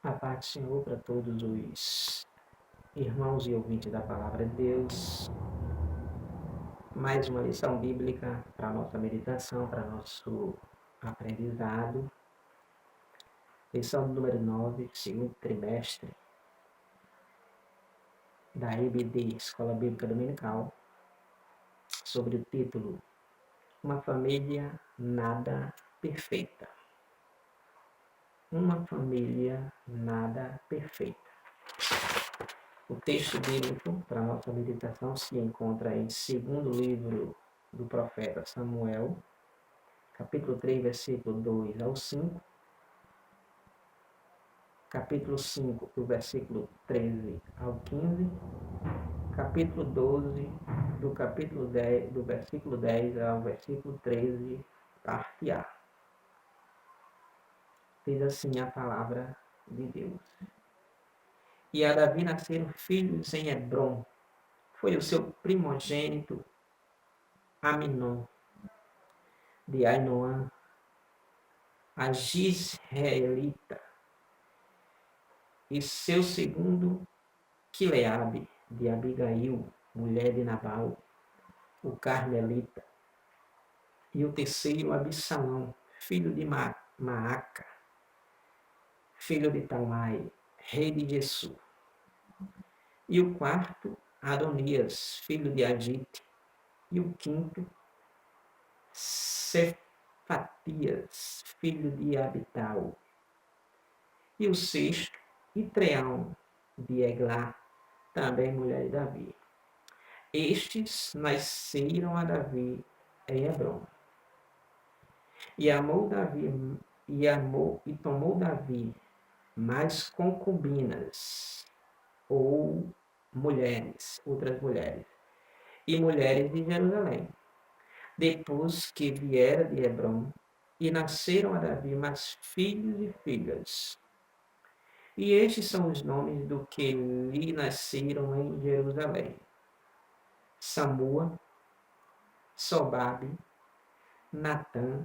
A paz do Senhor para todos os irmãos e ouvintes da Palavra de Deus. Mais uma lição bíblica para a nossa meditação, para nosso aprendizado. Lição número 9, segundo trimestre da EBD, Escola Bíblica Dominical, sobre o título Uma Família Nada Perfeita. Uma família nada perfeita. O texto bíblico para a nossa meditação se encontra em segundo livro do profeta Samuel, capítulo 3, versículo 2 ao 5, capítulo 5, do versículo 13 ao 15, capítulo 12, do capítulo 10, do versículo 10 ao versículo 13, parte A. Diz assim a palavra de Deus. E a Davi nasceram filhos em Hebrom. Foi o seu primogênito Aminon, de Ainoã, a Gisraelita, e seu segundo Quileabe, de Abigail, mulher de Nabal, o Carmelita, e o terceiro Absalão, filho de Maaca, filho de Talmai, rei de Gesur, e o quarto Adonias, filho de Agite, e o quinto Cefatias, filho de Abital, e o sexto Itreão, de Eglá, também mulher de Davi. Estes nasceram a Davi em Hebrom. E tomou Davi mais concubinas, ou mulheres, outras mulheres, e mulheres de Jerusalém, depois que viera de Hebrom, e nasceram a Davi mais filhos e filhas. E estes são os nomes do que lhe nasceram em Jerusalém: Samua, Sobabe, Natã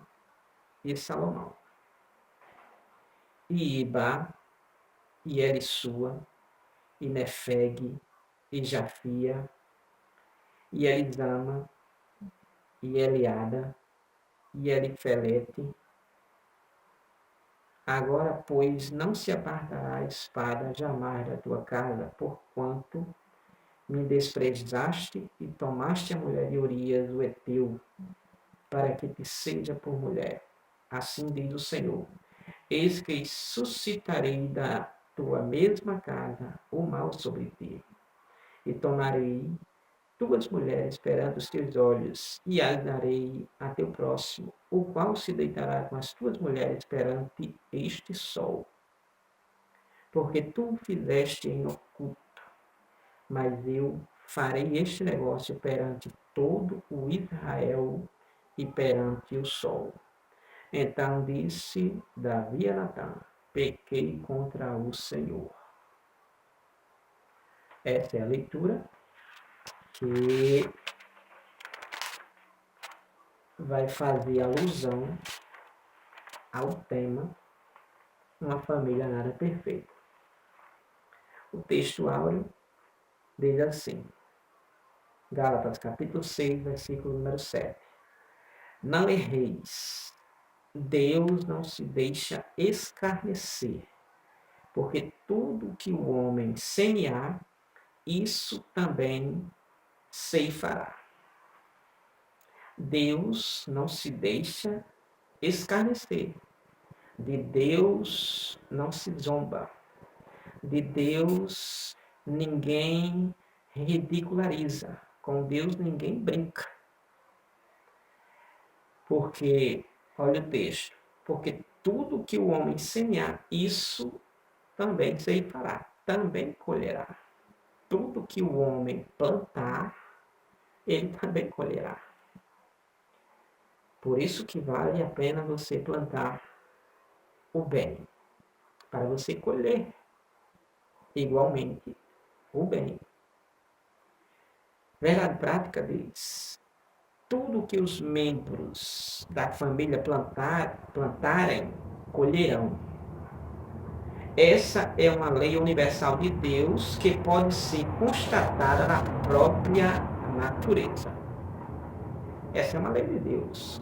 e Salomão. E Iba, e Elisua, e Nefeg, e Jafia, e Elisama, e Eliada, e Elifelete. Agora, pois, não se apartará a espada jamais da tua casa, porquanto me desprezaste e tomaste a mulher de Urias, o Heteu, para que te seja por mulher. Assim diz o Senhor: eis que suscitarei da tua mesma casa o mal sobre ti, e tomarei tuas mulheres perante os teus olhos, e as darei a teu próximo, o qual se deitará com as tuas mulheres perante este sol. Porque tu fizeste em oculto, mas eu farei este negócio perante todo o Israel e perante o sol. Então disse Davi a Natã: pequei contra o Senhor. Essa é a leitura que vai fazer alusão ao tema Uma Família Nada Perfeita. O texto áureo diz assim, Gálatas capítulo 6, versículo número 7. Não erreis, Deus não se deixa escarnecer, porque tudo que o homem semear, isso também ceifará. Deus não se deixa escarnecer, de Deus não se zomba, de Deus ninguém ridiculariza, com Deus ninguém brinca. Porque, olha o texto, porque tudo que o homem semear, isso também ceifará, também colherá. Tudo que o homem plantar, ele também colherá. Por isso que vale a pena você plantar o bem, para você colher igualmente o bem. Verdade prática diz: tudo que os membros da família plantarem, colherão. essa é uma lei universal de Deus que pode ser constatada na própria natureza. Essa é uma lei de Deus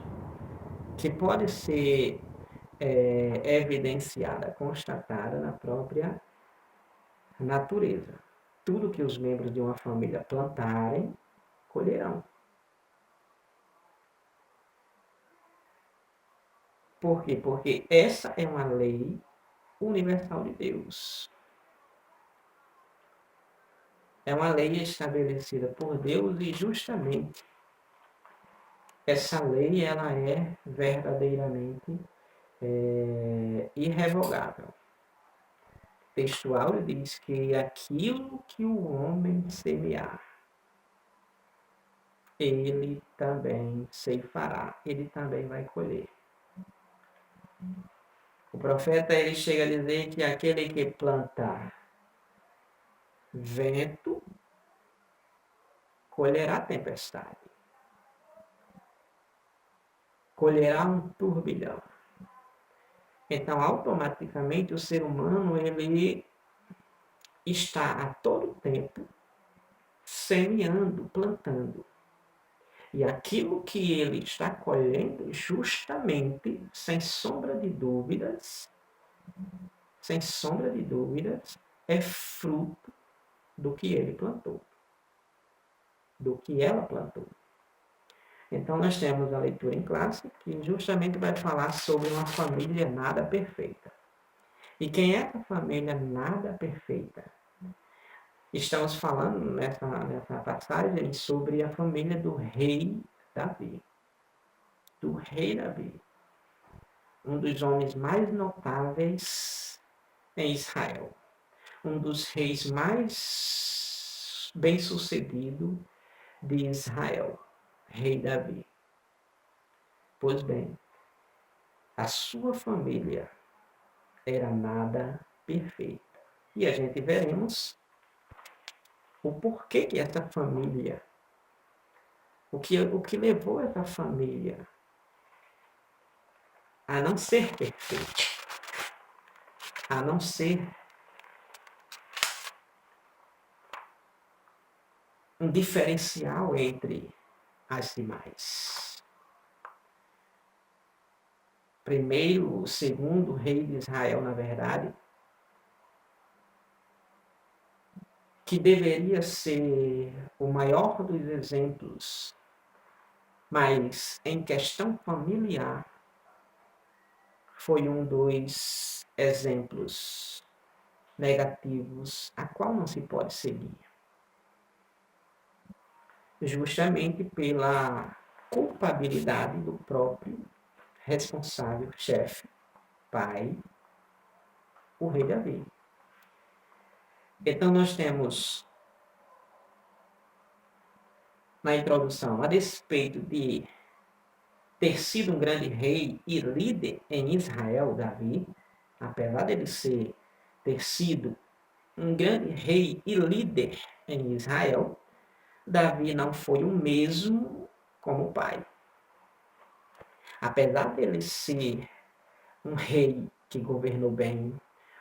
que pode ser evidenciada, constatada na própria natureza. Tudo que os membros de uma família plantarem, colherão. Por quê? Porque essa é uma lei universal de Deus. É uma lei estabelecida por Deus e justamente essa lei ela é verdadeiramente irrevogável. O textual diz que aquilo que o homem semear, ele também ceifará, ele também vai colher. O profeta ele chega a dizer que aquele que plantar vento colherá tempestade, colherá um turbilhão. Então, automaticamente, o ser humano ele está a todo tempo semeando, plantando. E aquilo que ele está colhendo, justamente, sem sombra de dúvidas, é fruto do que ele plantou, do que ela plantou. Então, nós temos a leitura em classe, que justamente vai falar sobre uma família nada perfeita. E quem é a família nada perfeita? Estamos falando nessa passagem sobre a família do rei Davi. Do rei Davi. Um dos homens mais notáveis em Israel. Um dos reis mais bem-sucedidos de Israel. Rei Davi. Pois bem, a sua família era nada perfeita. E a gente veremos o porquê que essa família, o que levou essa família a não ser perfeita, a não ser um diferencial entre as demais. Primeiro, o segundo rei de Israel, na verdade, que deveria ser o maior dos exemplos, mas em questão familiar, foi um dos exemplos negativos a qual não se pode seguir. Justamente pela culpabilidade do próprio responsável, chefe, pai, o rei Davi. Então nós temos na introdução, a despeito de ter sido um grande rei e líder em Israel, Davi, apesar dele ter sido um grande rei e líder em Israel, Davi não foi o mesmo como o pai. Apesar dele ser um rei que governou bem,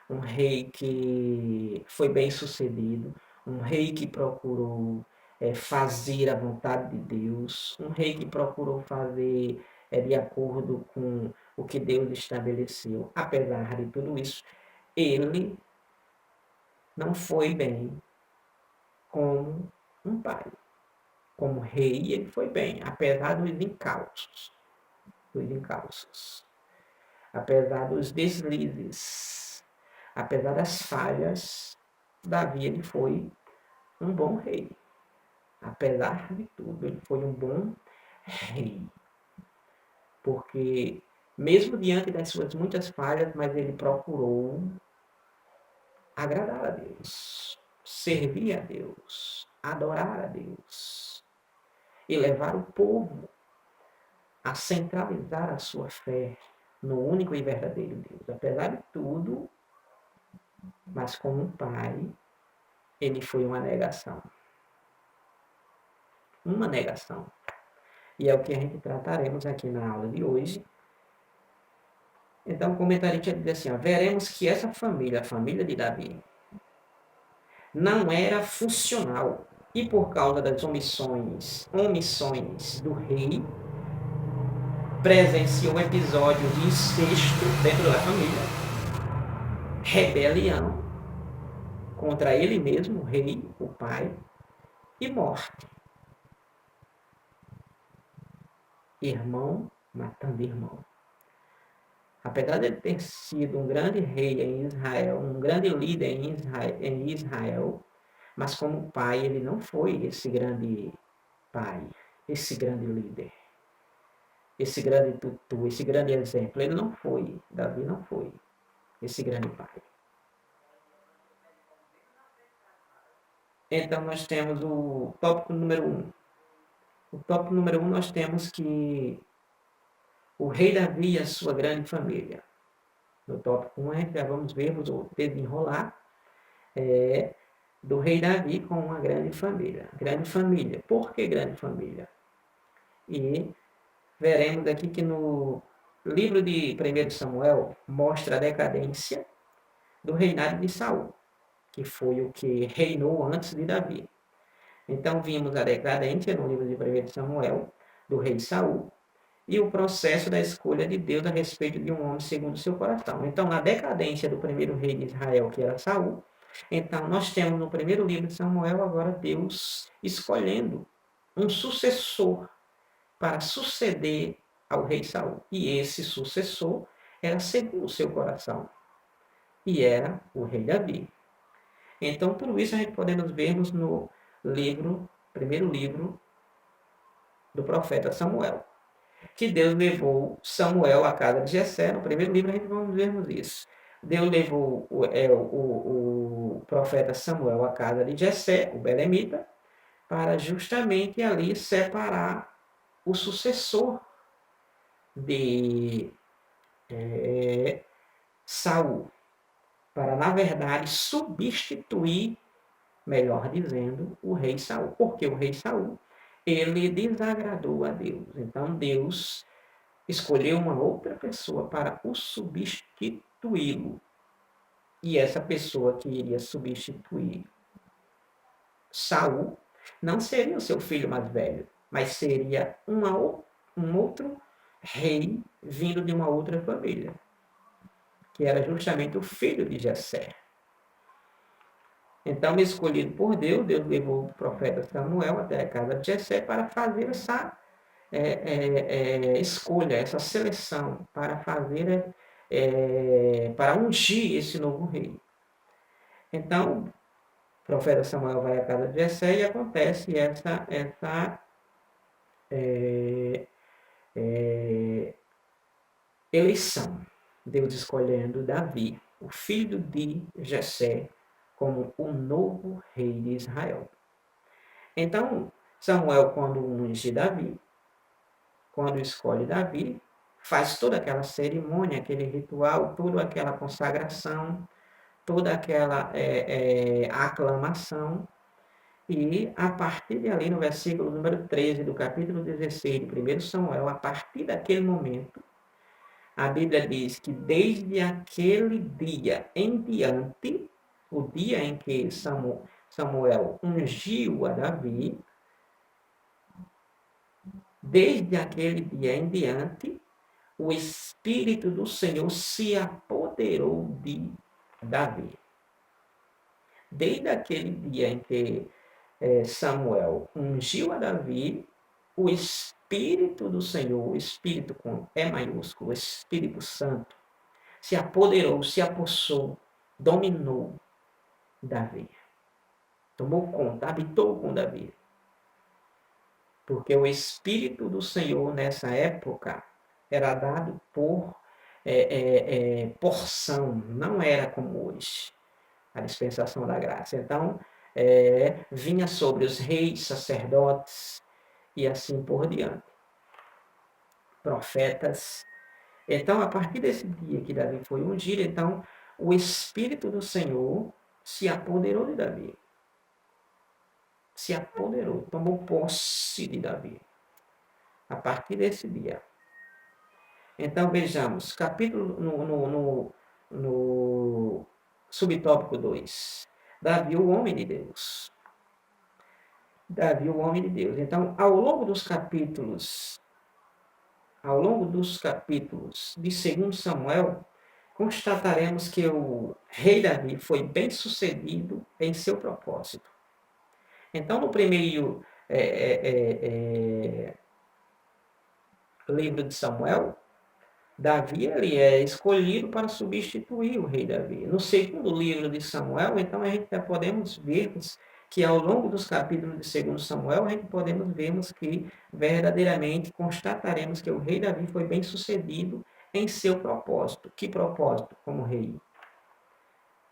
um rei que foi bem sucedido, um rei que procurou fazer a vontade de Deus, um rei que procurou fazer de acordo com o que Deus estabeleceu. Apesar de tudo isso, ele não foi bem como um pai. Como rei, ele foi bem, apesar dos encalços. Apesar dos deslizes, apesar das falhas, Davi ele foi um bom rei. Apesar de tudo, ele foi um bom rei. Porque, mesmo diante das suas muitas falhas, mas ele procurou agradar a Deus, servir a Deus, adorar a Deus e levar o povo a centralizar a sua fé no único e verdadeiro Deus. Apesar de tudo, mas como um pai, ele foi uma negação. Uma negação. E é o que a gente trataremos aqui na aula de hoje. Então o comentarista diz assim, ó, veremos que essa família, a família de Davi, não era funcional. E por causa das omissões do rei, presenciou um episódio de incesto dentro da família, rebelião contra ele mesmo, o rei, o pai, e morte. Irmão matando irmão. Apesar de ele ter sido um grande rei em Israel, um grande líder em Israel, mas como pai ele não foi esse grande pai, esse grande líder, esse grande tutor, esse grande exemplo. Ele não foi, Davi não foi esse grande pai. Então nós temos o tópico número 1. O tópico número 1 nós temos que o rei Davi e a sua grande família. No tópico 1 já vamos ver o desenrolar do rei Davi com uma grande família. Grande família. Por que grande família? E veremos aqui que no livro de 1 Samuel mostra a decadência do reinado de Saul, que foi o que reinou antes de Davi. Então vimos a decadência no livro de 1 Samuel do rei Saul e o processo da escolha de Deus a respeito de um homem segundo o seu coração. Então, na decadência do primeiro rei de Israel, que era Saul, então nós temos no primeiro livro de Samuel agora Deus escolhendo um sucessor para suceder ao rei Saul. E esse sucessor era segundo o seu coração. E era o rei Davi. Então, tudo isso a gente podemos vermos no primeiro livro do profeta Samuel. Que Deus levou Samuel à casa de Jessé. No primeiro livro a gente vamos vermos isso. Deus levou o profeta Samuel à casa de Jessé, o belemita, para justamente ali separar o sucessor de Saul, para, na verdade, substituir, melhor dizendo, o rei Saul. Porque o rei Saul, ele desagradou a Deus. Então, Deus escolheu uma outra pessoa para o substituí-lo. E essa pessoa que iria substituir Saul não seria o seu filho mais velho, mas seria um outro rei vindo de uma outra família, que era justamente o filho de Jessé. Então, escolhido por Deus, Deus levou o profeta Samuel até a casa de Jessé para fazer essa escolha, essa seleção, para fazer, para ungir esse novo rei. Então, o profeta Samuel vai à casa de Jessé e acontece essa eleição. Deus escolhendo Davi, o filho de Jessé, como o novo rei de Israel. Então, Samuel, quando unge Davi, quando escolhe Davi, faz toda aquela cerimônia, aquele ritual, toda aquela consagração, toda aquela aclamação, e a partir de ali, no versículo número 13 do capítulo 16 de 1 Samuel, a partir daquele momento, a Bíblia diz que desde aquele dia em diante, o dia em que Samuel ungiu a Davi, desde aquele dia em diante, o Espírito do Senhor se apoderou de Davi. Desde aquele dia em que Samuel ungiu a Davi, o Espírito do Senhor, o Espírito com E maiúsculo, o Espírito Santo, se apoderou, se apossou, dominou Davi. Tomou conta, habitou com Davi. Porque o Espírito do Senhor, nessa época, era dado por porção, não era como hoje, a dispensação da graça. Então, vinha sobre os reis, sacerdotes e assim por diante. Profetas. Então, a partir desse dia que Davi foi ungido, então, o Espírito do Senhor se apoderou de Davi. Se apoderou, tomou posse de Davi. A partir desse dia. Então, vejamos, capítulo no subtópico 2. Davi, o homem de Deus. Davi, o homem de Deus. Então, ao longo dos capítulos de 2 Samuel, constataremos que o rei Davi foi bem sucedido em seu propósito. Então, no primeiro livro de Samuel, Davi ele é escolhido para substituir o rei Davi. No segundo livro de Samuel, então a gente já podemos ver que ao longo dos capítulos de 2 Samuel, a gente podemos vermos que verdadeiramente constataremos que o rei Davi foi bem sucedido em seu propósito. Que propósito como rei?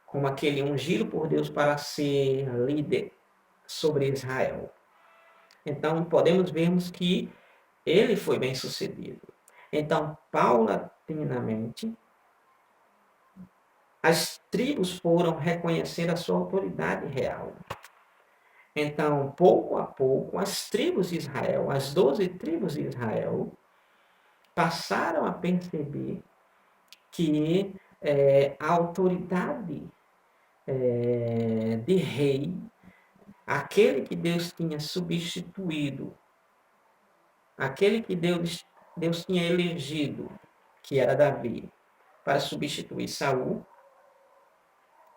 Como aquele ungido por Deus para ser líder sobre Israel. Então podemos vermos que ele foi bem sucedido. Então, paulatinamente, as tribos foram reconhecer a sua autoridade real. Então, pouco a pouco, as tribos de Israel, as 12 tribos de Israel, passaram a perceber que a autoridade de rei, aquele que Deus tinha substituído, aquele que Deus tinha elegido, que era Davi, para substituir Saul.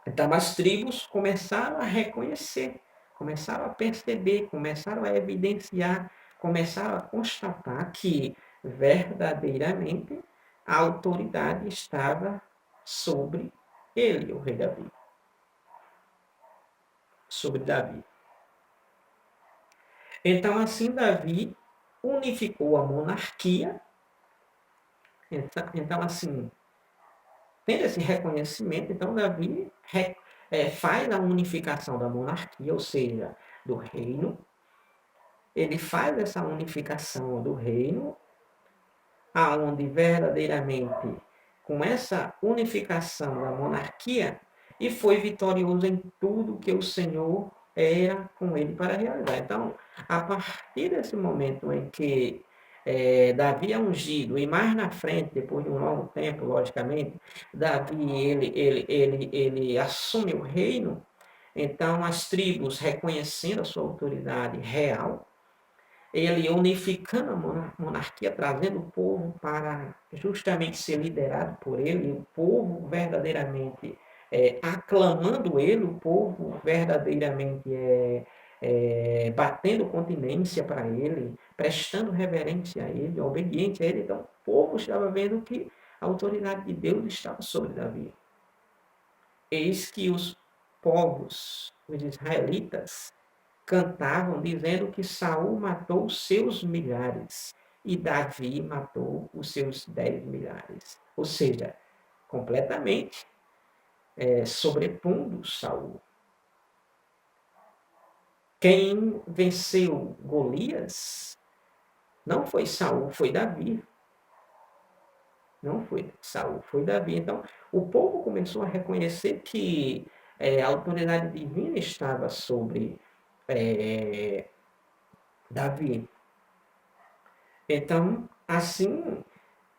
Então as tribos começaram a reconhecer, começaram a perceber, começaram a evidenciar, começaram a constatar que verdadeiramente a autoridade estava sobre ele, o rei Davi. Sobre Davi. Então assim Davi unificou a monarquia. Então assim, tendo esse reconhecimento, então Davi faz a unificação da monarquia, ou seja, do reino. Ele faz essa unificação do reino, aonde verdadeiramente, com essa unificação da monarquia, e foi vitorioso em tudo que o Senhor era com ele para realizar. Então, a partir desse momento em que Davi é ungido, e mais na frente, depois de um longo tempo, logicamente, Davi ele assume o reino. Então, as tribos, reconhecendo a sua autoridade real, ele unificando a monarquia, trazendo o povo para justamente ser liderado por ele, o povo verdadeiramente aclamando ele, o povo verdadeiramente batendo continência para ele, prestando reverência a ele, obediente a ele. Então, o povo estava vendo que a autoridade de Deus estava sobre Davi. Eis que os povos, os israelitas, cantavam dizendo que Saul matou os seus milhares e Davi matou os seus 10 milhares. Ou seja, completamente sobrepondo Saul. Quem venceu Golias não foi Saul, foi Davi. Não foi Saul, foi Davi. Então, o povo começou a reconhecer que a autoridade divina estava sobre Davi. Então, assim,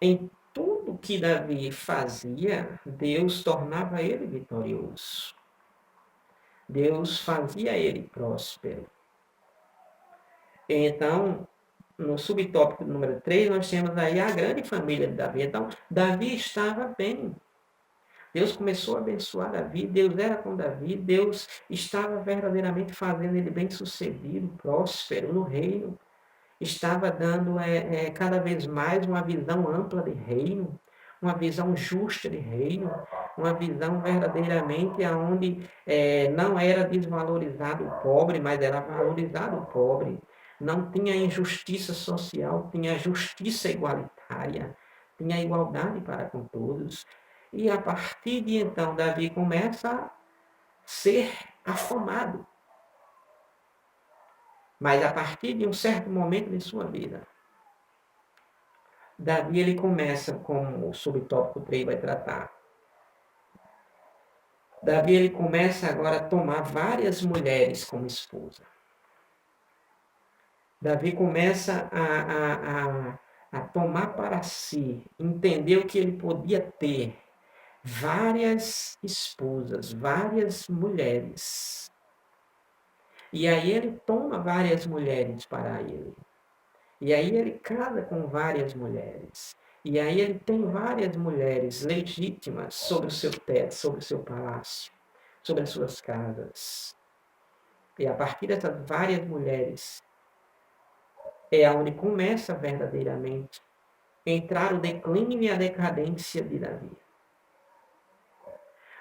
em tudo que Davi fazia, Deus tornava ele vitorioso. Deus fazia ele próspero. Então, no subtópico número 3, nós temos aí a grande família de Davi. Então, Davi estava bem. Deus começou a abençoar Davi, Deus era com Davi, Deus estava verdadeiramente fazendo ele bem-sucedido, próspero no reino. Estava dando cada vez mais uma visão ampla de reino, uma visão justa de reino, uma visão verdadeiramente onde não era desvalorizado o pobre, mas era valorizado o pobre. Não tinha injustiça social, tinha justiça igualitária, tinha igualdade para com todos. E a partir de então, Davi começa a ser afamado. Mas a partir de um certo momento de sua vida, Davi ele começa, como o subtópico 3 vai tratar, Davi ele começa agora a tomar várias mulheres como esposa. Davi começa a tomar para si, entendeu que ele podia ter várias esposas, várias mulheres. E aí ele toma várias mulheres para ele. E aí ele casa com várias mulheres. E aí ele tem várias mulheres legítimas sobre o seu teto, sobre o seu palácio, sobre as suas casas. E a partir dessas várias mulheres é onde começa verdadeiramente a entrar o declínio e a decadência de Davi.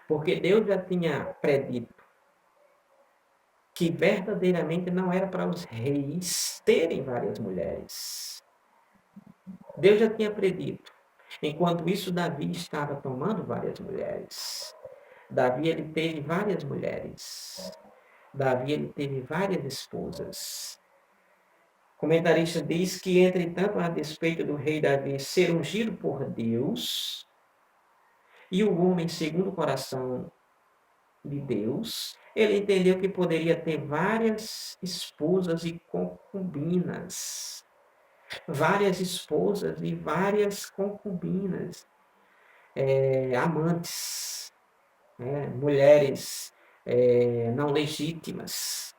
Porque Deus já tinha predito que verdadeiramente não era para os reis terem várias mulheres. Deus já tinha predito. Enquanto isso, Davi estava tomando várias mulheres. Davi ele teve várias mulheres. Davi ele teve várias esposas. O comentarista diz que, entretanto, a despeito do rei Davi ser ungido por Deus, e o homem segundo o coração de Deus, ele entendeu que poderia ter várias esposas e concubinas. Várias esposas e várias concubinas, amantes, mulheres não legítimas.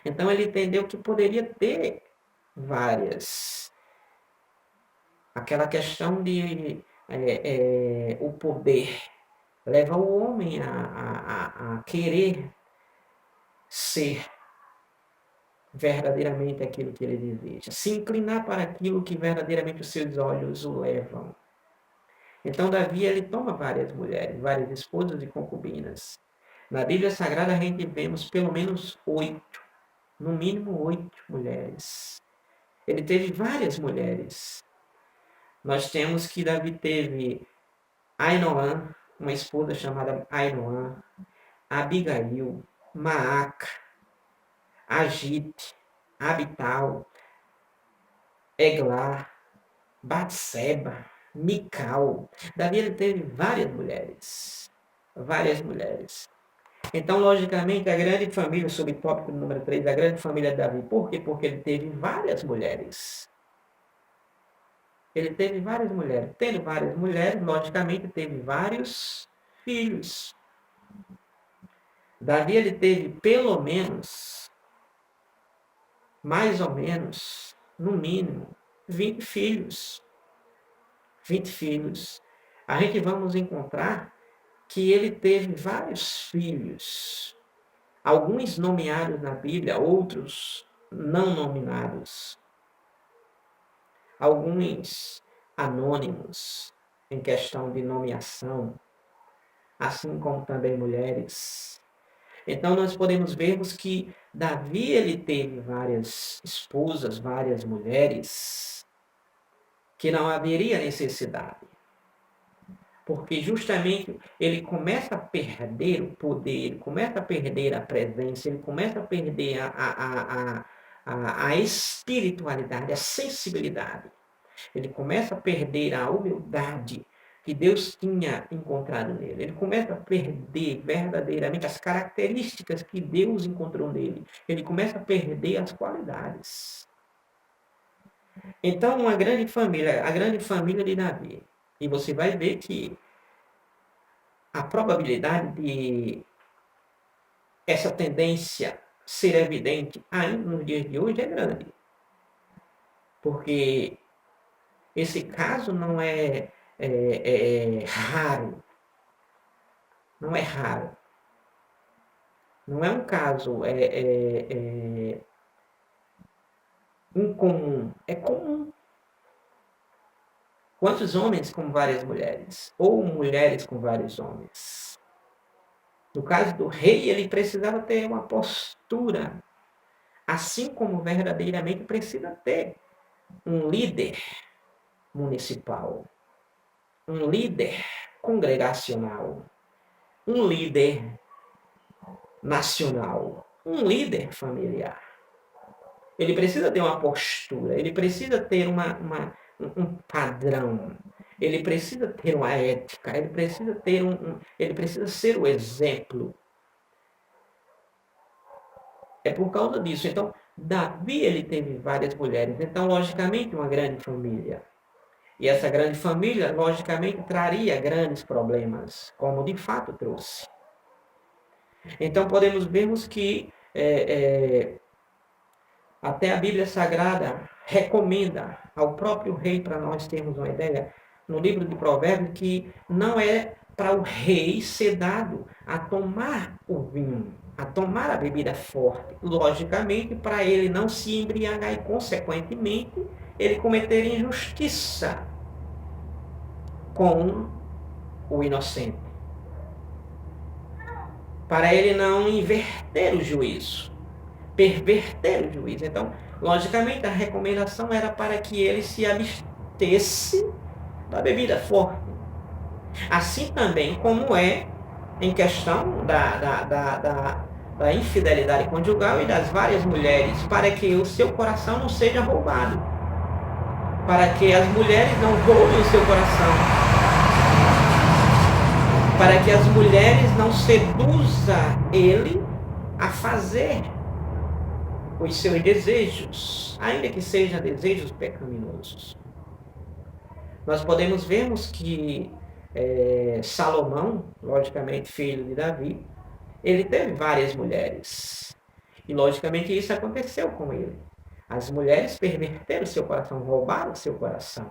Então ele entendeu que poderia ter várias. Aquela questão de o poder leva o homem a querer ser verdadeiramente aquilo que ele deseja, se inclinar para aquilo que verdadeiramente os seus olhos o levam. Então Davi ele toma várias mulheres, várias esposas e concubinas. Na Bíblia Sagrada a gente vemos pelo menos 8, no mínimo 8 mulheres. Ele teve várias mulheres. Nós temos que Davi teve Ainoã, uma esposa chamada Ainoã, Abigail, Maaca, Agite, Abital, Eglar, Batseba, Mical. Davi ele teve várias mulheres. Várias mulheres. Então, logicamente, a grande família, sob o tópico número 3, a grande família de Davi. Por quê? Porque ele teve várias mulheres. Ele teve várias mulheres. Tendo várias mulheres, logicamente, teve vários filhos. Davi ele teve pelo menos, mais ou menos, no mínimo, 20 filhos. 20 filhos. A gente vamos encontrar que ele teve vários filhos. Alguns nomeados na Bíblia, outros não nominados. Alguns anônimos em questão de nomeação, assim como também mulheres. Então nós podemos vermos que Davi ele teve várias esposas, várias mulheres, que não haveria necessidade. Porque justamente ele começa a perder o poder, ele começa a perder a presença, ele começa a perder a espiritualidade, a sensibilidade. Ele começa a perder a humildade que Deus tinha encontrado nele. Ele começa a perder verdadeiramente as características que Deus encontrou nele. Ele começa a perder as qualidades. Então, a grande família de Davi. E você vai ver que a probabilidade de essa tendência ser evidente ainda nos dias de hoje é grande. Porque esse caso não é raro. Não é raro. Não é um caso incomum. É comum. Quantos homens com várias mulheres? Ou mulheres com vários homens? No caso do rei, ele precisava ter uma postura, assim como verdadeiramente precisa ter um líder municipal, um líder congregacional, um líder nacional, um líder familiar. Ele precisa ter uma postura, ele precisa ter um padrão, ele precisa ter uma ética, ele precisa ter ele precisa ser o exemplo. É por causa disso. Então, Davi ele teve várias mulheres, então logicamente uma grande família. E essa grande família, logicamente, traria grandes problemas, como de fato trouxe. Então podemos vermos que até a Bíblia Sagrada recomenda ao próprio rei, para nós termos uma ideia, no livro de Provérbios, que não é para o rei ser dado a tomar o vinho, a tomar a bebida forte. Logicamente, para ele não se embriagar e, consequentemente, ele cometer injustiça com o inocente. Para ele não inverter o juízo, perverter o juízo. Então, logicamente, a recomendação era para que ele se abstesse da bebida forte. Assim também como é em questão da infidelidade conjugal e das várias mulheres, para que o seu coração não seja roubado, para que as mulheres não roubem o seu coração, para que as mulheres não seduzam ele a fazer os seus desejos, ainda que sejam desejos pecaminosos. Nós podemos vermos que Salomão, logicamente filho de Davi, ele teve várias mulheres. E logicamente isso aconteceu com ele. As mulheres perverteram seu coração, roubaram seu coração.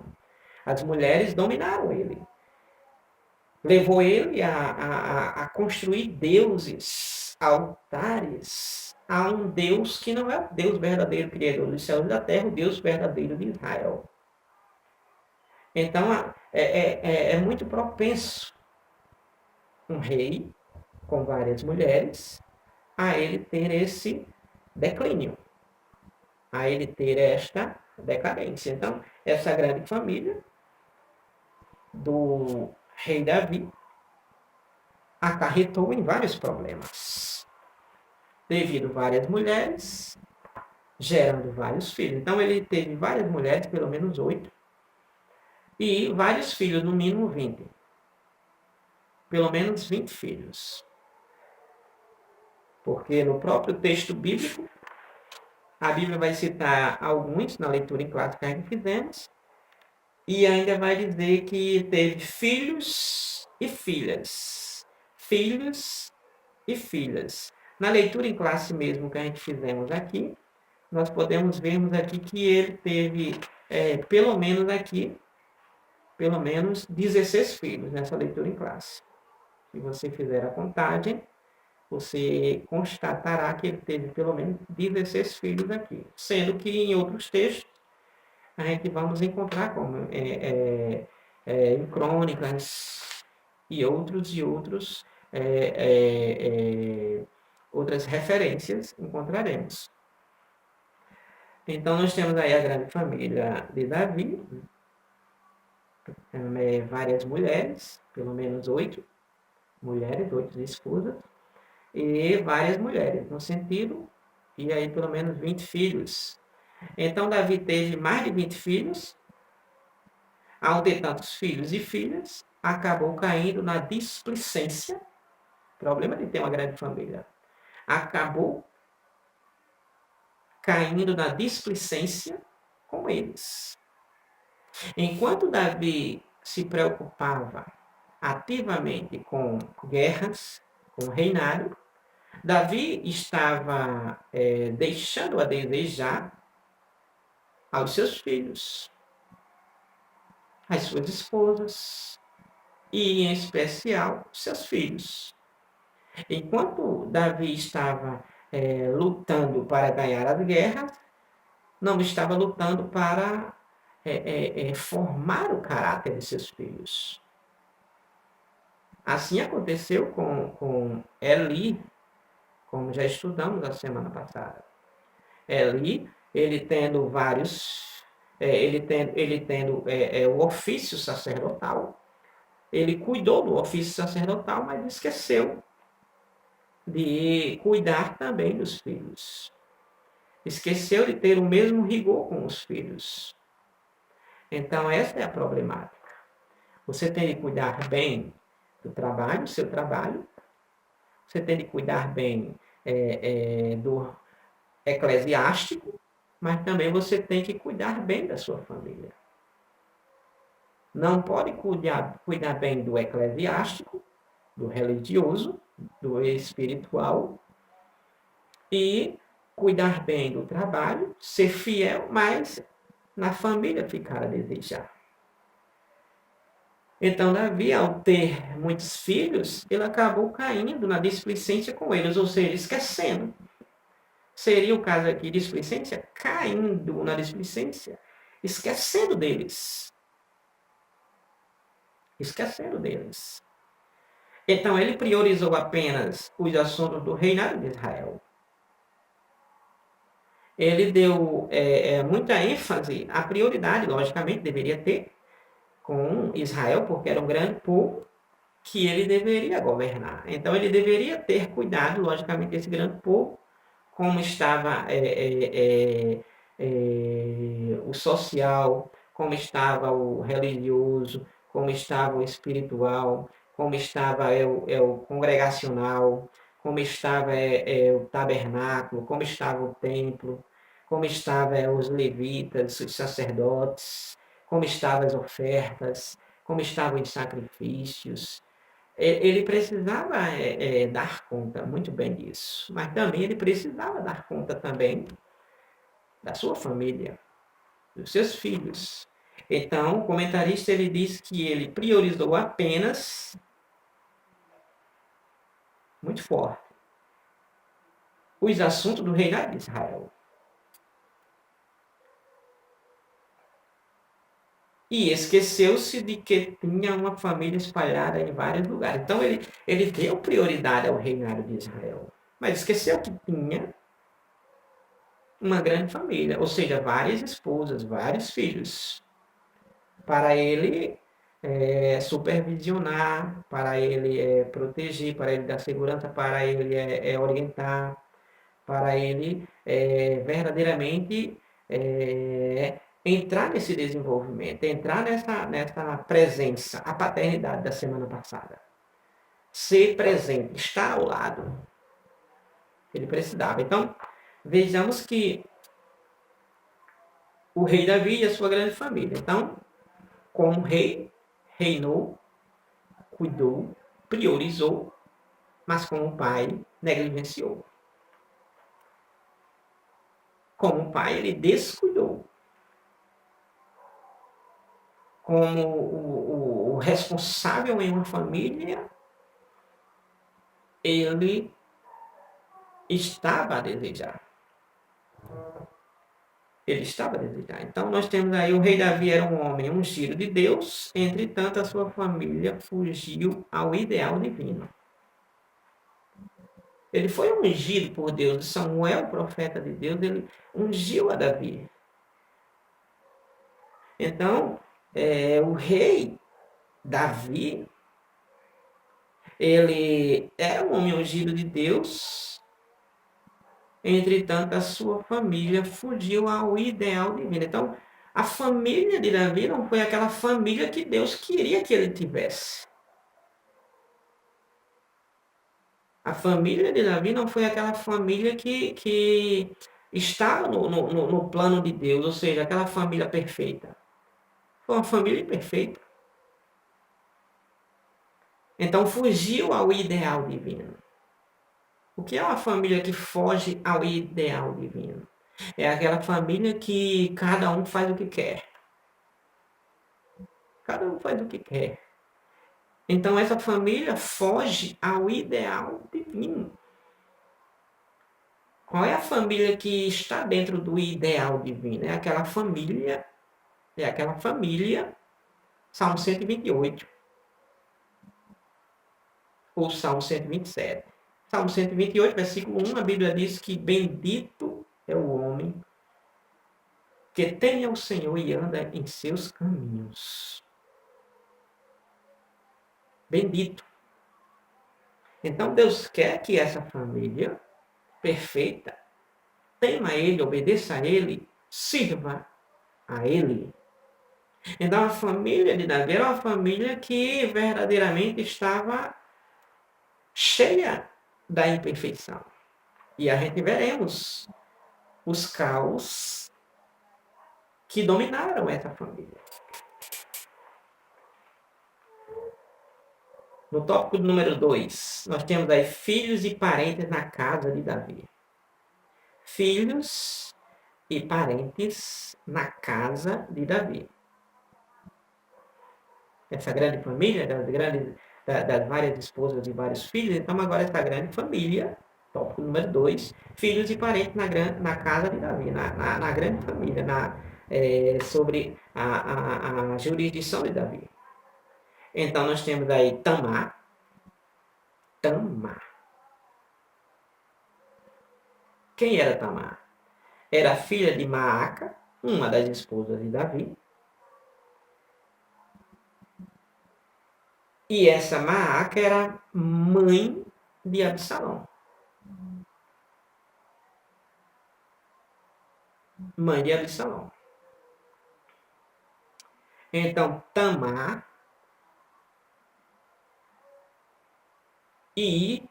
As mulheres dominaram ele. Levou ele a construir deuses, altares, a um Deus que não é o Deus verdadeiro, criador dos céus e da terra, o Deus verdadeiro de Israel. Então, é muito propenso um rei com várias mulheres a ele ter esse declínio, a ele ter esta decadência. Então, essa grande família do rei Davi acarretou em vários problemas, devido a várias mulheres, gerando vários filhos. Então, ele teve várias mulheres, pelo menos 8, e vários filhos, no mínimo 20. Pelo menos 20 filhos. Porque no próprio texto bíblico, a Bíblia vai citar alguns na leitura em classe que a gente fizemos, e ainda vai dizer que teve filhos e filhas. Filhos e filhas. Na leitura em classe mesmo que a gente fizemos aqui, nós podemos vermos aqui que ele teve, pelo menos 16 filhos nessa leitura em classe. Se você fizer a contagem, você constatará que ele teve pelo menos 16 filhos aqui. Sendo que em outros textos, a gente vamos encontrar como em Crônicas e outras referências encontraremos. Então, nós temos aí a grande família de Davi, várias mulheres, pelo menos 8 mulheres, 8 esposas, e várias mulheres, no sentido, e aí pelo menos 20 filhos. Então, Davi teve mais de 20 filhos. Ao ter tantos filhos e filhas, acabou caindo na displicência. Problema de ter uma grande família. Acabou caindo na displicência com eles. Enquanto Davi se preocupava ativamente com guerras, com reinado, Davi estava deixando a desejar aos seus filhos, às suas esposas e, em especial, seus filhos. Enquanto Davi estava lutando para ganhar as guerras, não estava lutando para formar o caráter de seus filhos. Assim aconteceu com Eli, como já estudamos na semana passada. Eli, ele tendo vários, ele tendo o ofício sacerdotal, ele cuidou do ofício sacerdotal, mas esqueceu de cuidar também dos filhos. Esqueceu de ter o mesmo rigor com os filhos. Então, essa é a problemática. Você tem de cuidar bem do trabalho, seu trabalho. Você tem de cuidar bem do eclesiástico, mas também você tem que cuidar bem da sua família. não pode cuidar bem do eclesiástico, do religioso, do espiritual, e cuidar bem do trabalho, ser fiel, mas na família ficar a desejar. Então, Davi, ao ter muitos filhos, ele acabou caindo na displicência com eles, ou seja, esquecendo. Seria o caso aqui, displicência, caindo na displicência, esquecendo deles. Esquecendo deles. Então, ele priorizou apenas os assuntos do reinado de Israel. Ele deu muita ênfase, a prioridade, logicamente, deveria ter com Israel, porque era um grande povo que ele deveria governar. Então, ele deveria ter cuidado, logicamente, desse grande povo, como estava o social, como estava o religioso, como estava o espiritual, como estava o congregacional, como estava o tabernáculo, como estava o templo, como estavam os levitas, os sacerdotes, como estavam as ofertas, como estavam os sacrifícios. Ele precisava dar conta muito bem disso, mas também ele precisava dar conta também da sua família, dos seus filhos. Então, o comentarista ele diz que ele priorizou apenas, muito forte, os assuntos do reinado de Israel. E esqueceu-se de que tinha uma família espalhada em vários lugares. Então, ele deu prioridade ao reinado de Israel, mas esqueceu que tinha uma grande família, ou seja, várias esposas, vários filhos, para ele supervisionar, para ele proteger, para ele dar segurança, para ele orientar, para ele verdadeiramente entrar nesse desenvolvimento, entrar nessa presença, a paternidade da semana passada. Ser presente, estar ao lado. Ele precisava. Então, vejamos que o rei Davi e a sua grande família. Então, como rei, reinou, cuidou, priorizou, mas como pai, negligenciou. Como pai, ele descuidou. Como o responsável em uma família, ele estava a desejar. Ele estava a desejar. Então, nós temos aí o rei Davi era um homem ungido de Deus, entretanto, a sua família fugiu ao ideal divino. Ele foi ungido por Deus. Samuel, profeta de Deus, ele ungiu a Davi. Então, o rei Davi, ele era um homem ungido de Deus, entretanto, a sua família fugiu ao ideal divino. Então, a família de Davi não foi aquela família que Deus queria que ele tivesse. A família de Davi não foi aquela família que estava no plano de Deus, ou seja, aquela família perfeita. Foi uma família imperfeita. Então fugiu ao ideal divino. O que é uma família que foge ao ideal divino? É aquela família que cada um faz o que quer. Cada um faz o que quer. Então essa família foge ao ideal divino. Qual é a família que está dentro do ideal divino? É aquela família, Salmo 128, ou Salmo 127. Salmo 128, versículo 1, a Bíblia diz que bendito é o homem que teme ao Senhor e anda em seus caminhos. Bendito. Então Deus quer que essa família perfeita tema Ele, obedeça a Ele, sirva a Ele. Então a família de Davi era uma família que verdadeiramente estava cheia da imperfeição. E a gente veremos os caos que dominaram essa família. No tópico número 2, nós temos aí filhos e parentes na casa de Davi. Filhos e parentes na casa de Davi. Essa grande família, das várias esposas e vários filhos, então agora essa grande família, tópico número 2, filhos e parentes na casa de Davi, na grande família, sobre a jurisdição de Davi. Então nós temos aí Tamar. Quem era Tamar? Era filha de Maaca, uma das esposas de Davi. E essa Maaca era mãe de Absalão. Mãe de Absalão. Então, Tamar e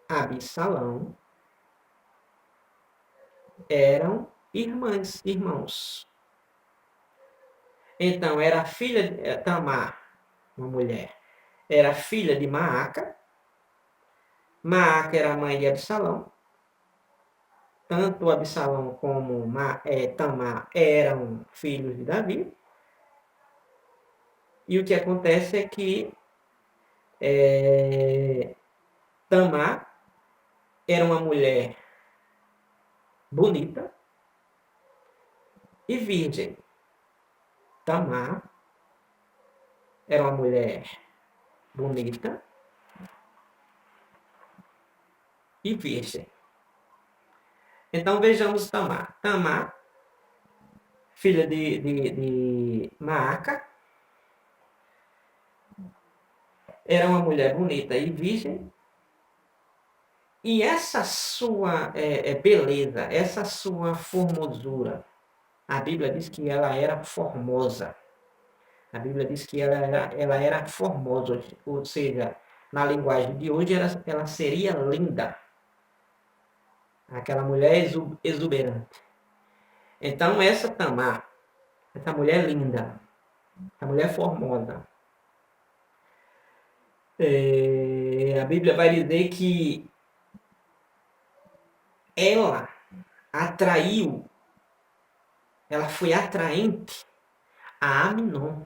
Absalão eram irmãos. Então, era filha de Tamar, uma mulher, era filha de Maaca. Maaca era mãe de Absalão. Tanto Absalão como Tamar eram filhos de Davi. E o que acontece é que Tamar era uma mulher bonita e virgem. Tamar era uma mulher bonita e virgem. Então vejamos Tamar. Tamar, filha de Maaca, era uma mulher bonita e virgem. E essa sua beleza, essa sua formosura, a Bíblia diz que ela era formosa. A Bíblia diz que ela era formosa, ou seja, na linguagem de hoje ela seria linda. Aquela mulher exuberante. Então essa Tamar, essa mulher linda, essa mulher formosa, a Bíblia vai dizer que ela atraiu, ela foi atraente a Aminon.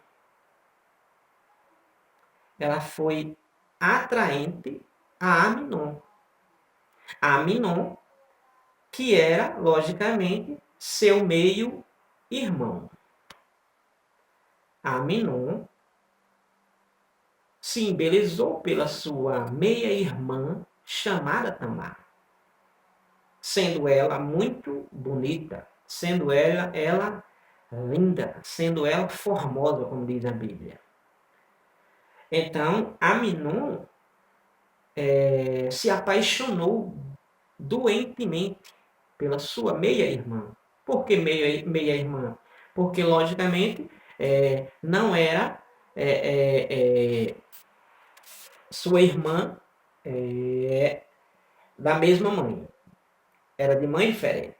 Ela foi atraente a Aminon. Aminon, que era, logicamente, seu meio-irmão. Aminon se embelezou pela sua meia-irmã chamada Tamar, sendo ela muito bonita, sendo ela linda, sendo ela formosa, como diz a Bíblia. Então, Aminon se apaixonou doentemente pela sua meia-irmã. Por que meia-irmã? Porque, logicamente, não era sua irmã da mesma mãe. Era de mãe diferente.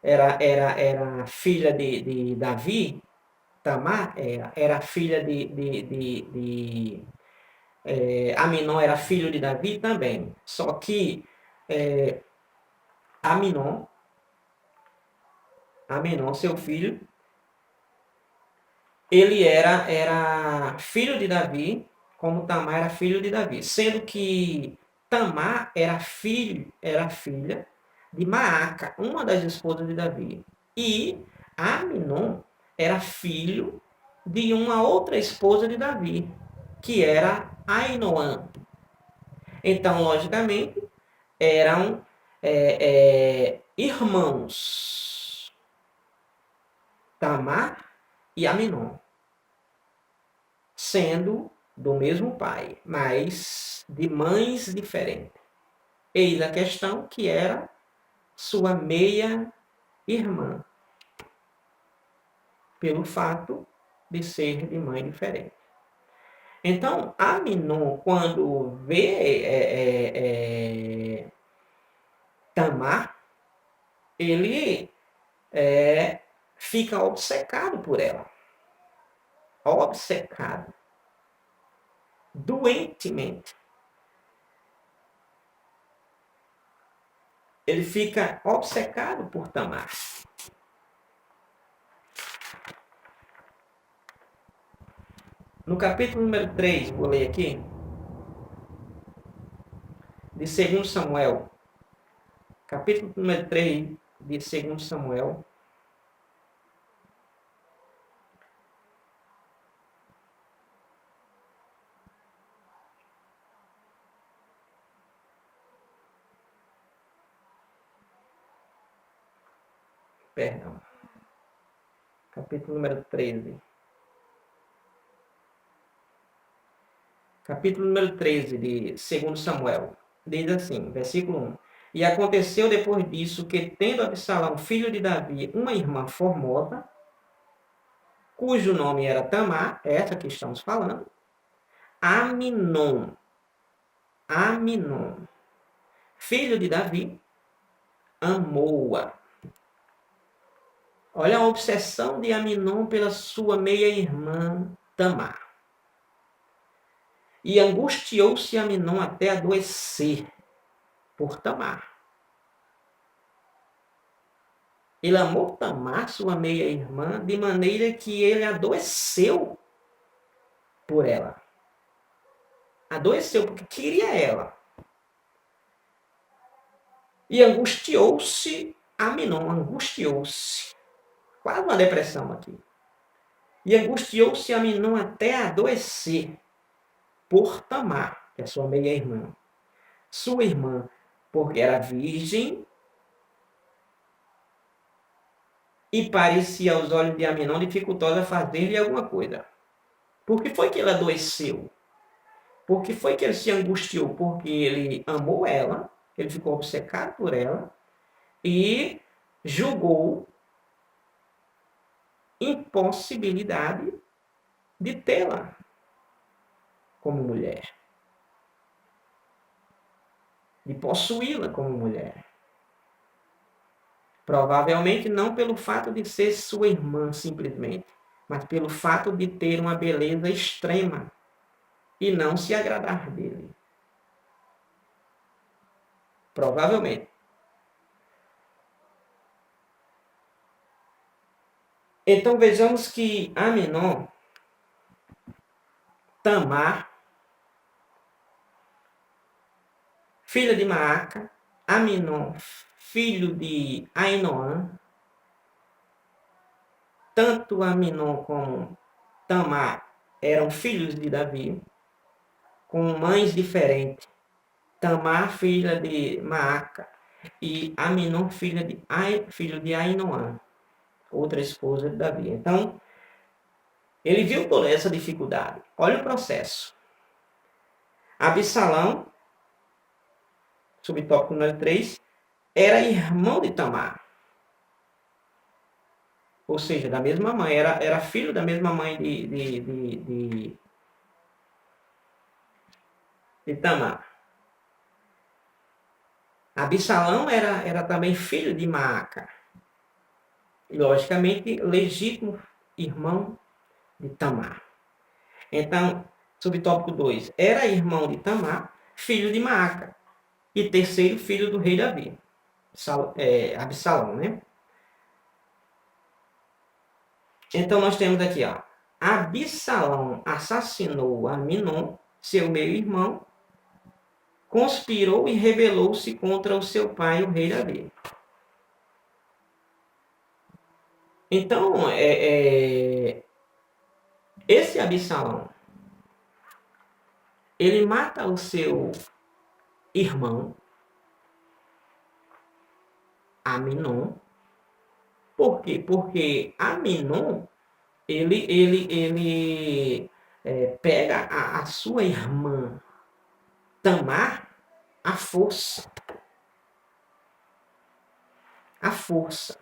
Era filha de Davi. Tamar era filha de Aminon era filho de Davi também. Só que Aminon, seu filho, ele era filho de Davi, como Tamar era filho de Davi. Sendo que Tamar era filha de Maaca, uma das esposas de Davi. E Aminon era filho de uma outra esposa de Davi, que era Ainoã. Então, logicamente, eram irmãos, Tamar e Aminon, sendo do mesmo pai, mas de mães diferentes. Eis a questão que era sua meia-irmã, pelo fato de ser de mãe diferente. Então, Aminon, quando vê Tamar, ele fica obcecado por ela. Obcecado. doentemente. Ele fica obcecado por Tamar. No capítulo número 3, vou ler aqui, de 2 Samuel. Capítulo número 3 de 2 Samuel. Perdão. Capítulo número 13. Capítulo número 13 de 2 Samuel. Diz assim, versículo 1. E aconteceu depois disso que, tendo Absalão, filho de Davi, uma irmã formosa, cujo nome era Tamar, essa que estamos falando, Aminon, filho de Davi, amou-a. Olha a obsessão de Aminon pela sua meia-irmã Tamar. E angustiou-se Aminon até adoecer por Tamar. Ele amou Tamar, sua meia-irmã, de maneira que ele adoeceu por ela. Adoeceu porque queria ela. E angustiou-se Aminon, angustiou-se. Quase uma depressão aqui. E angustiou-se Aminon até adoecer por Tamar, que é sua meia-irmã. Sua irmã, porque era virgem, e parecia aos olhos de Aminon dificultosa fazer-lhe alguma coisa. Por que foi que ele adoeceu? Por que foi que ele se angustiou? Porque ele amou ela, ele ficou obcecado por ela, e julgou impossibilidade de tê-la como mulher, de possuí-la como mulher. Provavelmente não pelo fato de ser sua irmã, simplesmente, mas pelo fato de ter uma beleza extrema e não se agradar dele. Provavelmente. Então vejamos que Aminon, Tamar, filha de Maaca, Aminon, filho de Ainoã, tanto Aminon como Tamar eram filhos de Davi, com mães diferentes. Tamar, filha de Maaca, e Aminon, filho de Ainoã, outra esposa de Davi. Então, ele viu toda essa dificuldade. Olha o processo. Absalão, subtópico número 3, era irmão de Tamar. Ou seja, da mesma mãe. Era filho da mesma mãe de Tamar. Absalão era também filho de Maaca. E, logicamente, legítimo irmão de Tamar. Então, subtópico 2. Era irmão de Tamar, filho de Maaca. E terceiro filho do rei Davi. Absalão, né? Então, nós temos aqui, ó. Absalão assassinou Aminon, seu meio-irmão, conspirou e rebelou-se contra o seu pai, o rei Davi. Então, esse Absalão, ele mata o seu irmão, Aminon. Por quê? Porque Aminon, ele pega a sua irmã Tamar à força. À força.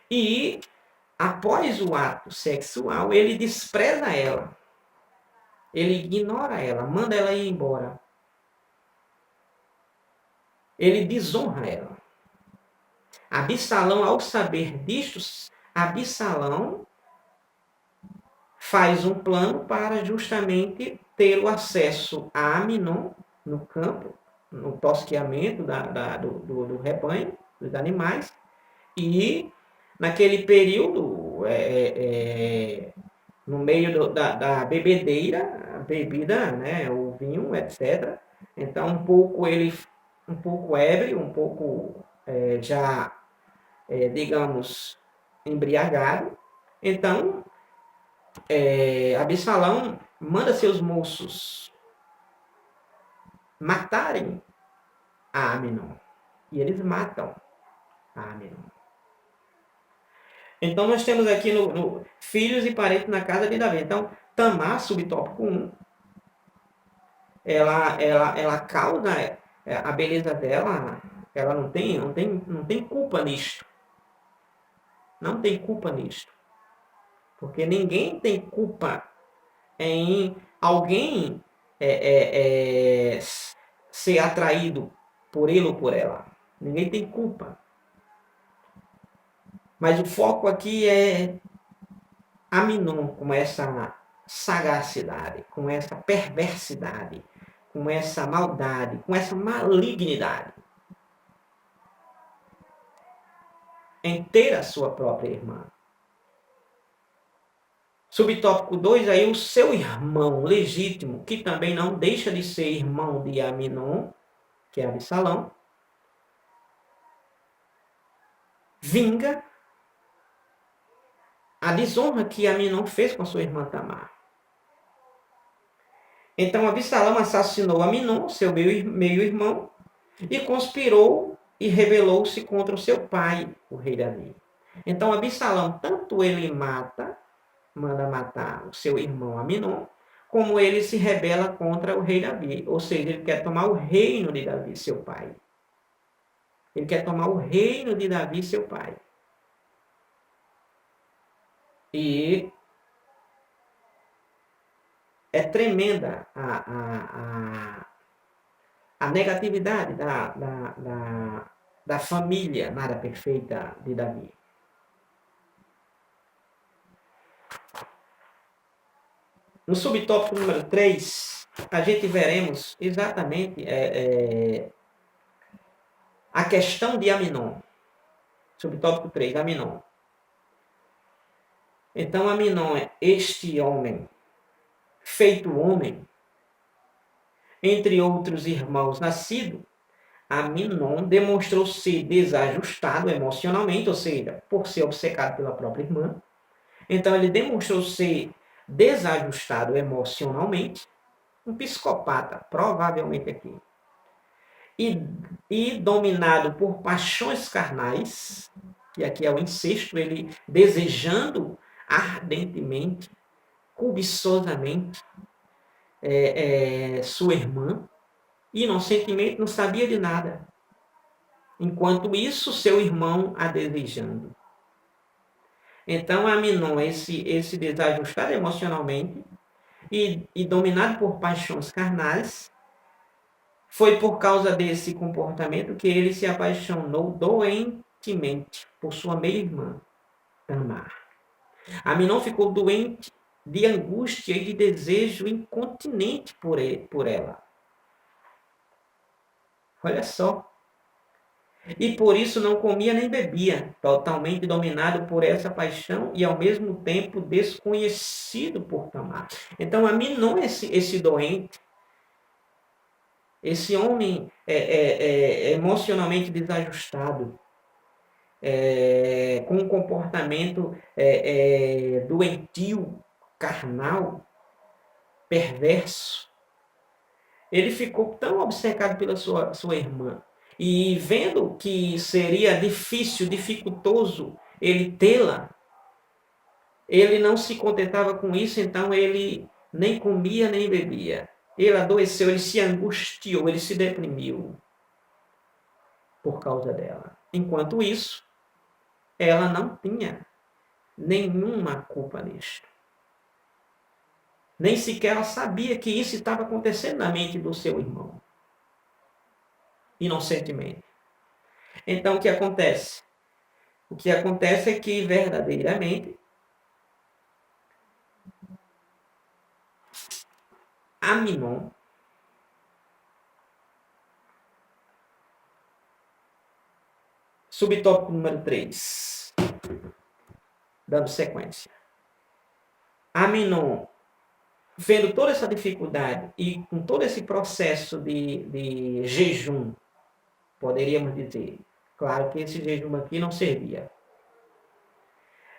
E, após o ato sexual, ele despreza ela. Ele ignora ela, manda ela ir embora. Ele desonra ela. Absalão, ao saber disto, Absalão faz um plano para justamente ter o acesso a Aminon no campo, no tosqueamento do rebanho, dos animais, e naquele período, no meio da bebedeira, a bebida, né, o vinho, etc. Então, um pouco ébrio, um pouco já, digamos, embriagado. Então, Absalão manda seus moços matarem a Aminon. E eles matam a Aminon. Então, nós temos aqui no filhos e parentes na casa de Davi. Então, Tamar, subtópico 1, ela causa a beleza dela, ela não tem culpa nisto. Não tem culpa nisto. Porque ninguém tem culpa em alguém ser atraído por ele ou por ela. Ninguém tem culpa. Mas o foco aqui é Aminon com essa sagacidade, com essa perversidade, com essa maldade, com essa malignidade em ter a sua própria irmã. Subtópico 2, aí o seu irmão legítimo, que também não deixa de ser irmão de Aminon, que é Absalão, vinga a desonra que Aminon fez com a sua irmã Tamar. Então Absalão assassinou Aminon, seu meio-irmão, e conspirou e rebelou-se contra o seu pai, o rei Davi. Então Absalão, tanto ele manda matar o seu irmão Aminon, como ele se rebela contra o rei Davi. Ou seja, ele quer tomar o reino de Davi, seu pai. Ele quer tomar o reino de Davi, seu pai. E é tremenda a negatividade da família nada perfeita de Davi. No subtópico número 3, a gente veremos exatamente a questão de Aminon. Subtópico 3, Aminon. Então, Aminon é este homem, feito homem, entre outros irmãos nascido, Aminon demonstrou ser desajustado emocionalmente, ou seja, por ser obcecado pela própria irmã. Então, ele demonstrou ser desajustado emocionalmente, um psicopata, provavelmente aqui. E dominado por paixões carnais, que aqui é o incesto, ele desejando ardentemente, cobiçosamente, sua irmã, inocentemente não sabia de nada. Enquanto isso, seu irmão a desejando. Então, Aminon, esse desajustado emocionalmente e dominado por paixões carnais, foi por causa desse comportamento que ele se apaixonou doentemente por sua meia-irmã, Tamar. Aminon ficou doente de angústia e de desejo incontinente por ela. Olha só. E por isso não comia nem bebia, totalmente dominado por essa paixão e ao mesmo tempo desconhecido por Tamar. Então, Aminon, esse doente, esse homem emocionalmente desajustado, com um comportamento doentio, carnal, perverso, ele ficou tão obcecado pela sua irmã, e vendo que seria difícil, dificultoso ele tê-la, ele não se contentava com isso, então ele nem comia nem bebia. Ele adoeceu, ele se angustiou, ele se deprimiu por causa dela. Enquanto isso, ela não tinha nenhuma culpa nisto. Nem sequer ela sabia que isso estava acontecendo na mente do seu irmão. Inocentemente. Então, o que acontece? O que acontece é que, verdadeiramente, Aminon, subtópico número 3, dando sequência. Aminon, vendo toda essa dificuldade e com todo esse processo de jejum, poderíamos dizer, claro que esse jejum aqui não servia.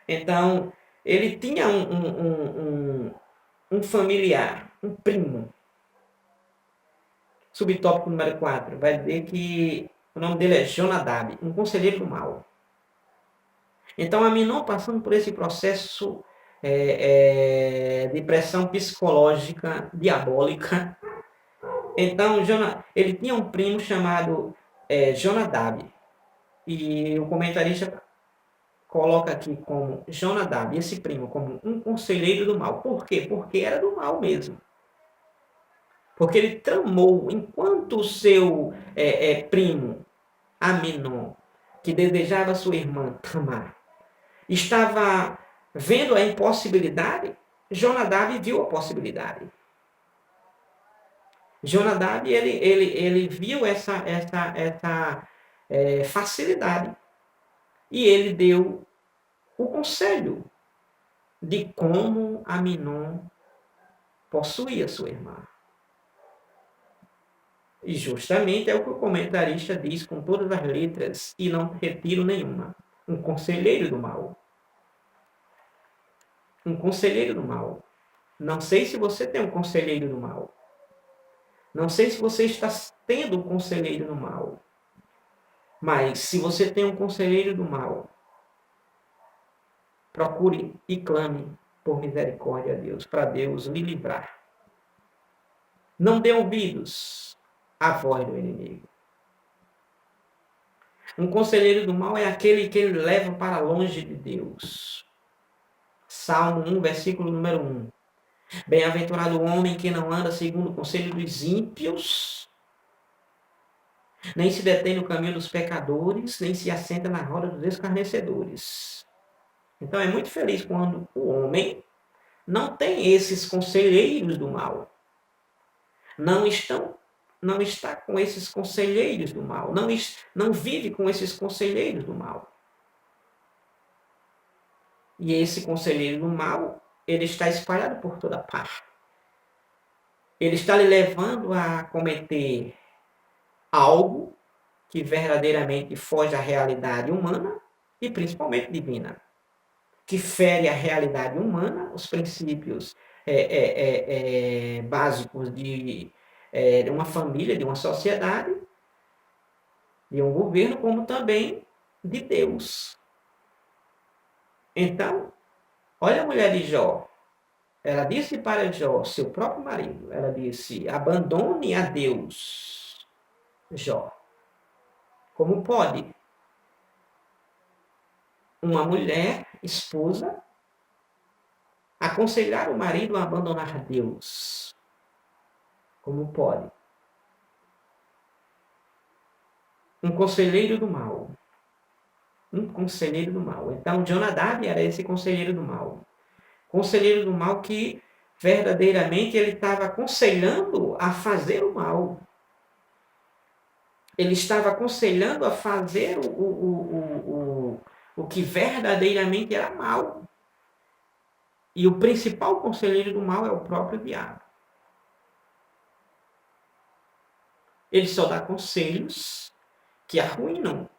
Então, ele tinha um familiar, um primo. Subtópico número 4, vai dizer que o nome dele é Jonadab, um conselheiro do mal. Então, Aminon, passando por esse processo de pressão psicológica diabólica, então ele tinha um primo chamado Jonadab. E o comentarista coloca aqui como Jonadab, esse primo, como um conselheiro do mal. Por quê? Porque era do mal mesmo. Porque ele tramou, enquanto o seu primo, Aminon, que desejava sua irmã Tamar, estava vendo a impossibilidade, Jonadab viu a possibilidade. Jonadab, ele viu essa facilidade. E ele deu o conselho de como Aminon possuía sua irmã. E justamente é o que o comentarista diz com todas as letras, e não retiro nenhuma. Um conselheiro do mal. Um conselheiro do mal. Não sei se você tem um conselheiro do mal. Não sei se você está tendo um conselheiro do mal. Mas se você tem um conselheiro do mal, procure e clame por misericórdia a Deus, para Deus lhe livrar. Não dê ouvidos à voz do inimigo. Um conselheiro do mal é aquele que ele leva para longe de Deus. Salmo 1, versículo número 1. Bem-aventurado o homem que não anda segundo o conselho dos ímpios, nem se detém no caminho dos pecadores, nem se assenta na roda dos escarnecedores. Então é muito feliz quando o homem não tem esses conselheiros do mal. Não está com esses conselheiros do mal. Não vive com esses conselheiros do mal. E esse conselheiro do mal, ele está espalhado por toda parte. Ele está lhe levando a cometer algo que verdadeiramente foge à realidade humana e principalmente divina. Que fere a realidade humana, os princípios básicos de uma família, de uma sociedade, de um governo, como também de Deus. Então, olha a mulher de Jó. Ela disse para Jó, seu próprio marido, ela disse, abandone a Deus, Jó. Como pode uma mulher, esposa, aconselhar o marido a abandonar Deus? Como pode? Um conselheiro do mal. Um conselheiro do mal. Então, Jonadab era esse conselheiro do mal. Conselheiro do mal que verdadeiramente ele estava aconselhando a fazer o mal. Ele estava aconselhando a fazer o que verdadeiramente era mal. E o principal conselheiro do mal é o próprio diabo. Ele só dá conselhos que arruinam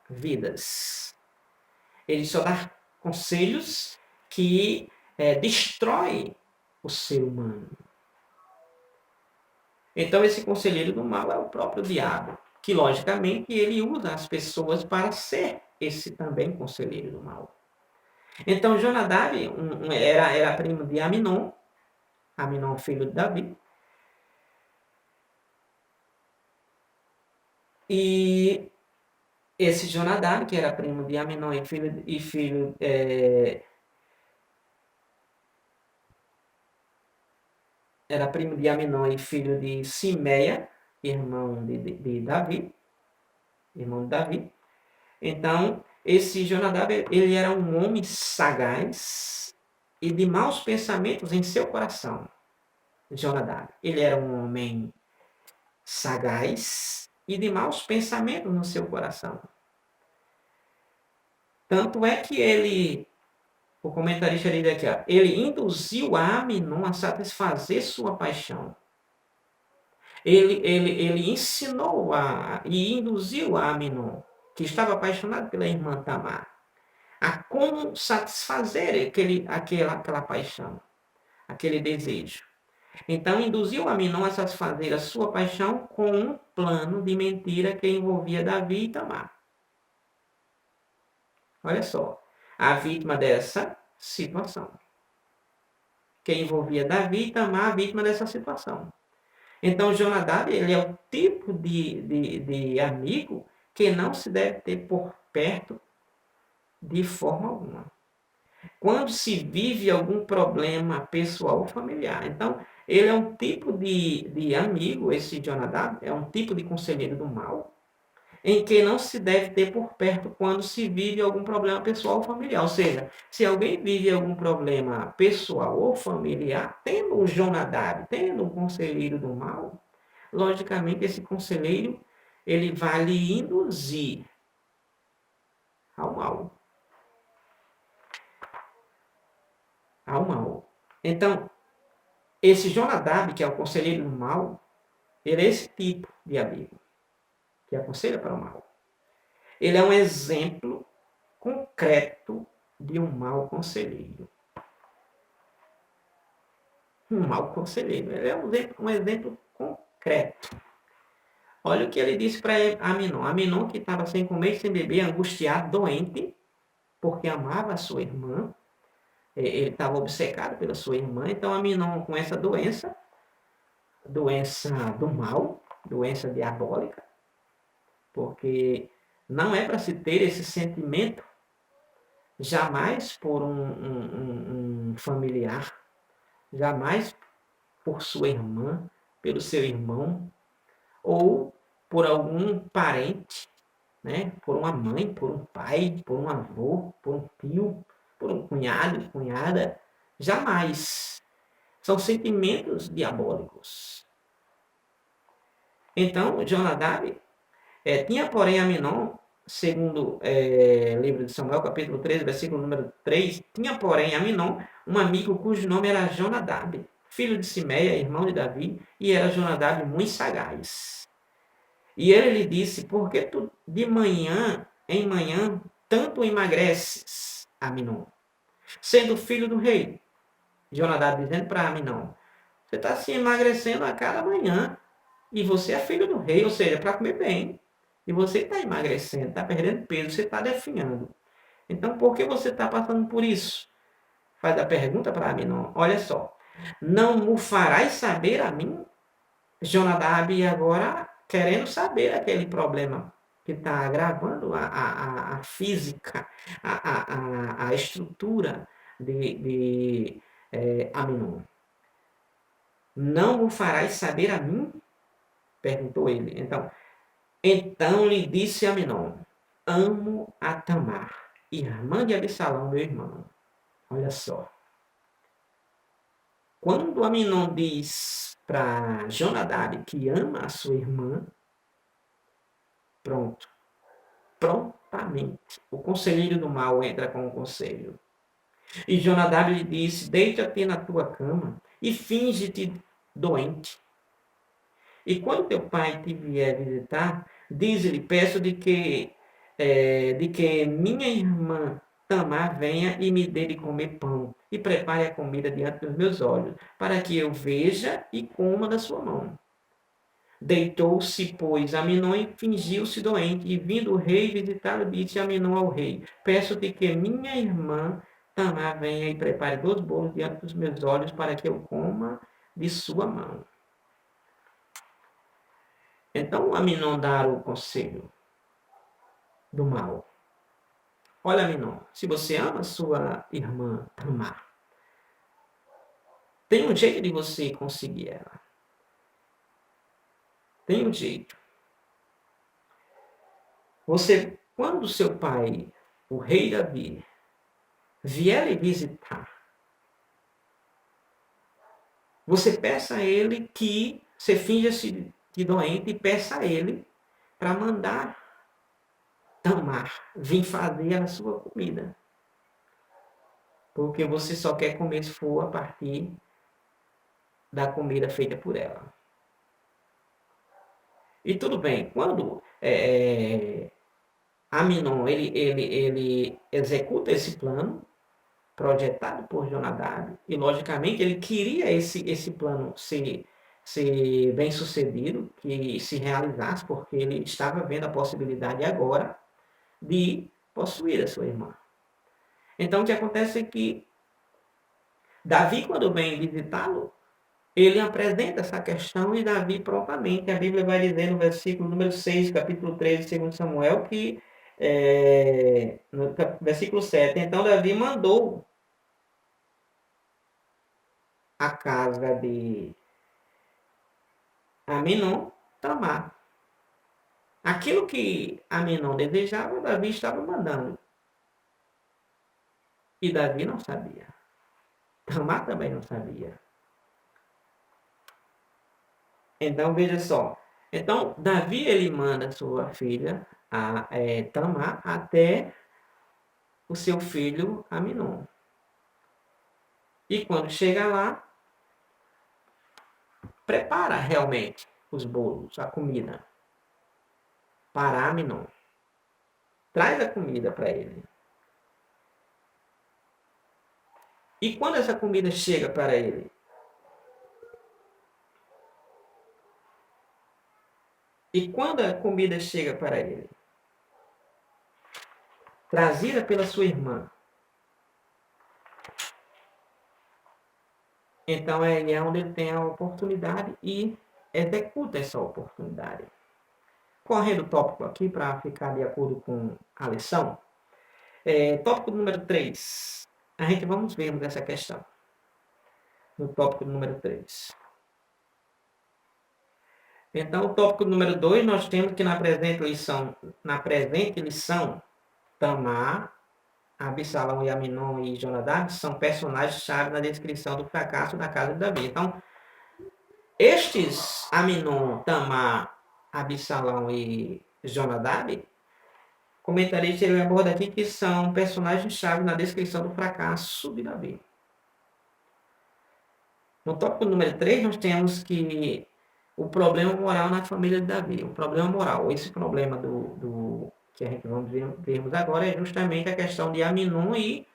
vidas. Ele só dá conselhos que destrói o ser humano. Então, esse conselheiro do mal é o próprio diabo, que, logicamente, ele usa as pessoas para ser esse também conselheiro do mal. Então, Jonadab era primo de Aminon, Aminon, filho de Davi. E esse Jonadab, que era primo de Aminon e filho era primo de Aminon e filho de Simeia, irmão de Davi, irmão de Davi. Então, esse Jonadab, ele era um homem sagaz e de maus pensamentos em seu coração. Jonadab. Ele era um homem sagaz e de maus pensamentos no seu coração. Tanto é que o comentarista diz aqui, ó, ele induziu a Aminon a satisfazer sua paixão. Ele ensinou e induziu a Aminon, que estava apaixonado pela irmã Tamar, a como satisfazer aquela paixão, aquele desejo. Então, induziu Aminon a satisfazer a sua paixão com um plano de mentira que envolvia Davi e Tamar. Olha só, a vítima dessa situação. Que envolvia Davi e Tamar, a vítima dessa situação. Então, Jonadab, ele é o tipo de amigo que não se deve ter por perto de forma alguma. Quando se vive algum problema pessoal ou familiar. Então, ele é um tipo de amigo, esse Jonadab, é um tipo de conselheiro do mal, em que não se deve ter por perto quando se vive algum problema pessoal ou familiar. Ou seja, se alguém vive algum problema pessoal ou familiar, tendo um Jonadab, tendo um conselheiro do mal, logicamente esse conselheiro ele vai lhe induzir ao mal. Ao mal. Então, esse Jonadab, que é o conselheiro do mal, ele é esse tipo de amigo, que aconselha para o mal. Ele é um exemplo concreto de um mau conselheiro. Um mau conselheiro. Ele é um exemplo concreto. Olha o que ele disse para Aminon. Aminon, que estava sem comer e sem beber, angustiado, doente, porque amava a sua irmã. Ele estava obcecado pela sua irmã. Então, Aminon, com essa doença do mal, doença diabólica, porque não é para se ter esse sentimento jamais por um familiar, jamais por sua irmã, pelo seu irmão, ou por algum parente, né? Por uma mãe, por um pai, por um avô, por um tio, por um cunhado, cunhada. Jamais. São sentimentos diabólicos. Então, Jonadab tinha, porém, Aminon, segundo livro de Samuel, capítulo 13, versículo número 3, tinha, porém, Aminon, um amigo cujo nome era Jonadab, filho de Simeia, irmão de Davi, e era Jonadab muito sagaz. E ele lhe disse, por que tu de manhã em manhã tanto emagreces, Aminon, sendo filho do rei? Jonadab dizendo para Aminon, você está se emagrecendo a cada manhã, e você é filho do rei, ou seja, para comer bem. E você está emagrecendo, está perdendo peso, você está definhando. Então, por que você está passando por isso? Faz a pergunta para Aminon. Olha só. Não me farás saber a mim? Jonadab agora querendo saber aquele problema que está agravando a física, a estrutura de Aminon. Não me farás saber a mim? Perguntou ele. Então lhe disse Aminon, amo a Tamar, irmã de Absalão, meu irmão. Olha só. Quando Aminon diz para Jonadab que ama a sua irmã, pronto. Prontamente, o conselheiro do mal entra com o conselho. E Jonadab lhe disse, deita-te na tua cama e finge-te doente. E quando teu pai te vier visitar, diz-lhe, peço de que minha irmã Tamar venha e me dê de comer pão e prepare a comida diante dos meus olhos, para que eu veja e coma da sua mão. Deitou-se, pois, Aminon e fingiu-se doente, e vindo o rei visitá-lo, disse Aminon ao rei, peço-te que minha irmã Tamar venha e prepare 2 bolos diante dos meus olhos, para que eu coma de sua mão. Então, Aminon dá o conselho do mal. Olha, Aminon, se você ama sua irmã Tamar, tem um jeito de você conseguir ela. Tem um jeito. Você, quando seu pai, o rei Davi, vier lhe visitar, Você peça a ele que você finja-se de doente e peça a ele para mandar Tamar vir fazer a sua comida. Porque você só quer comer se for a partir da comida feita por ela. E tudo bem, quando Aminon ele executa esse plano, projetado por Jonadab, e logicamente ele queria esse plano ser bem sucedido, que se realizasse, porque ele estava vendo a possibilidade agora de possuir a sua irmã. Então o que acontece é que Davi, quando vem visitá-lo, ele apresenta essa questão e Davi prontamente, a Bíblia vai dizer no versículo número 6, capítulo 13 de 2 Samuel, que no versículo 7, então Davi mandou a casa de Aminon Tamar. Aquilo que Aminon desejava, Davi estava mandando. E Davi não sabia. Tamar também não sabia. Então, veja só. Então, Davi, ele manda sua filha, Tamar, até o seu filho Aminon. E quando chega lá, prepara realmente os bolos, a comida, para Aminon. Traz a comida para ele. E quando essa comida chega para ele, trazida pela sua irmã, então é onde ele tem a oportunidade e executa essa oportunidade. Correndo o tópico aqui para ficar de acordo com a lição. Tópico número 3. A gente vamos ver essa questão. No tópico número 3. Então, o tópico número 2, nós temos que na presente lição, Tamar, Absalão e Aminon e Jonadab são personagens-chave na descrição do fracasso da casa de Davi. Então, estes Aminon, Tamar, Absalão e Jonadab, comentarista ele aborda aqui que são personagens-chave na descrição do fracasso de Davi. No tópico número 3, nós temos que o problema moral na família de Davi. O problema moral, esse problema que a gente vamos vermos agora é justamente a questão de Aminon e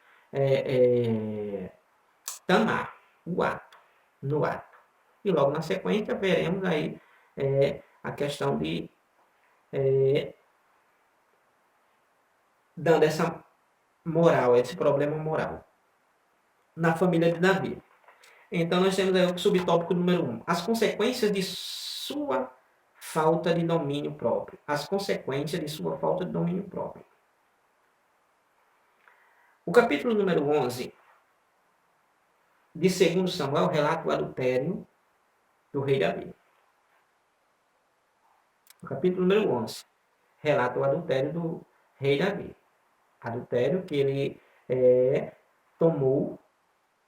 Tamar, no ato. E logo na sequência veremos aí a questão de dando essa moral, esse problema moral na família de Davi. Então, nós temos aí o subtópico número 1. As consequências de sua falta de domínio próprio. As consequências de sua falta de domínio próprio. O capítulo número 11 de 2 Samuel relata o adultério do rei Davi. O capítulo número 11 relata o adultério do rei Davi. Adultério que ele tomou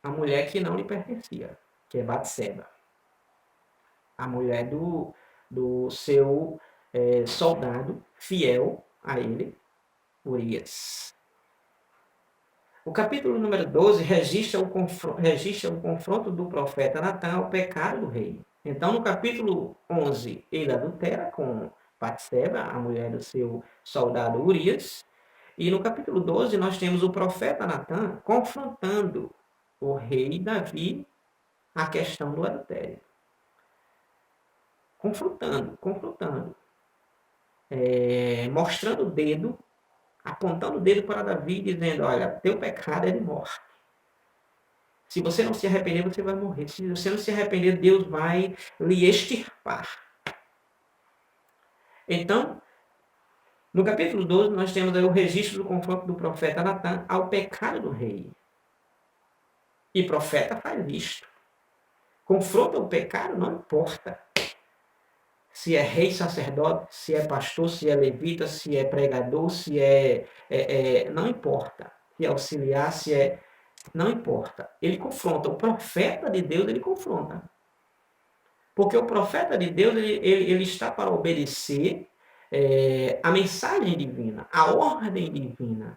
a mulher que não lhe pertencia, que é Batseba, a mulher do seu soldado fiel a ele, Urias. O capítulo número 12 registra o confronto do profeta Natan ao pecado do rei. Então, no capítulo 11, ele adultera com Batseba, a mulher do seu soldado Urias. E no capítulo 12, nós temos o profeta Natan confrontando o rei Davi a questão do adultério. Confrontando. Mostrando o dedo, apontando o dedo para Davi, dizendo, olha, teu pecado é de morte. Se você não se arrepender, você vai morrer. Se você não se arrepender, Deus vai lhe extirpar. Então, no capítulo 12, nós temos aí o registro do confronto do profeta Natan ao pecado do rei. E profeta faz isto. Confronta o pecado, não importa. Se é rei, sacerdote, se é pastor, se é levita, se é pregador, se não importa. Se é auxiliar, se é... Não importa. Ele confronta. O profeta de Deus, ele confronta. Porque o profeta de Deus, ele está para obedecer a mensagem divina, a ordem divina.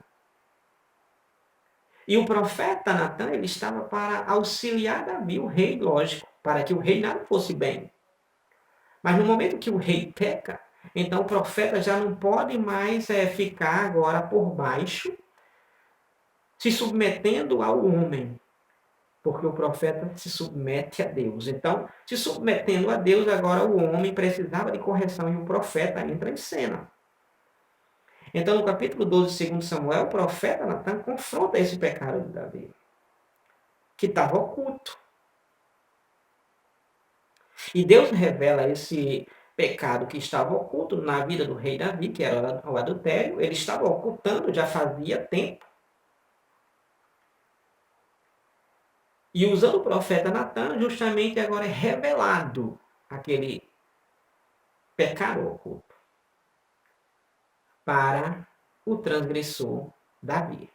E o profeta Natan, ele estava para auxiliar Davi, o rei, lógico, para que o reinado fosse bem. Mas no momento que o rei peca, então o profeta já não pode mais ficar agora por baixo, se submetendo ao homem, porque o profeta se submete a Deus. Então, se submetendo a Deus, agora o homem precisava de correção e o profeta entra em cena. Então, no capítulo 12 de 2 Samuel, o profeta Natan confronta esse pecado de Davi, que estava oculto. E Deus revela esse pecado que estava oculto na vida do rei Davi, que era o adultério. Ele estava ocultando já fazia tempo. E usando o profeta Natan, justamente agora é revelado aquele pecado oculto para o transgressor Davi.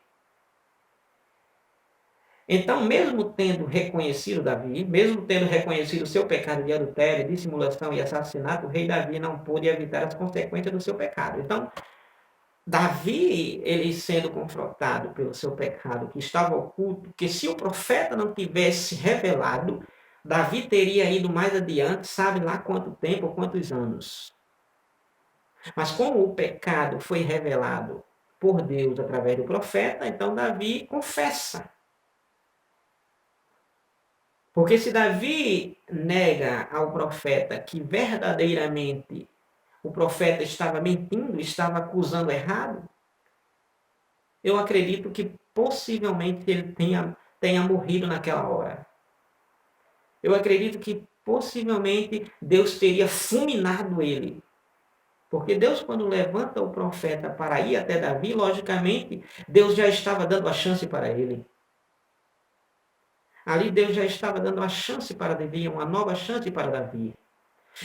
Então, mesmo tendo reconhecido Davi, mesmo tendo reconhecido o seu pecado de adultério, dissimulação e assassinato, o rei Davi não pôde evitar as consequências do seu pecado. Então, Davi, ele sendo confrontado pelo seu pecado que estava oculto, que se o profeta não tivesse revelado, Davi teria ido mais adiante, sabe lá quanto tempo, quantos anos. Mas como o pecado foi revelado por Deus através do profeta, então Davi confessa. Porque se Davi nega ao profeta que verdadeiramente o profeta estava mentindo, estava acusando errado, eu acredito que possivelmente ele tenha morrido naquela hora. Eu acredito que possivelmente Deus teria fulminado ele. Porque Deus, quando levanta o profeta para ir até Davi, logicamente, Deus já estava dando a chance para ele. Ali Deus já estava dando a chance para Davi, uma nova chance para Davi.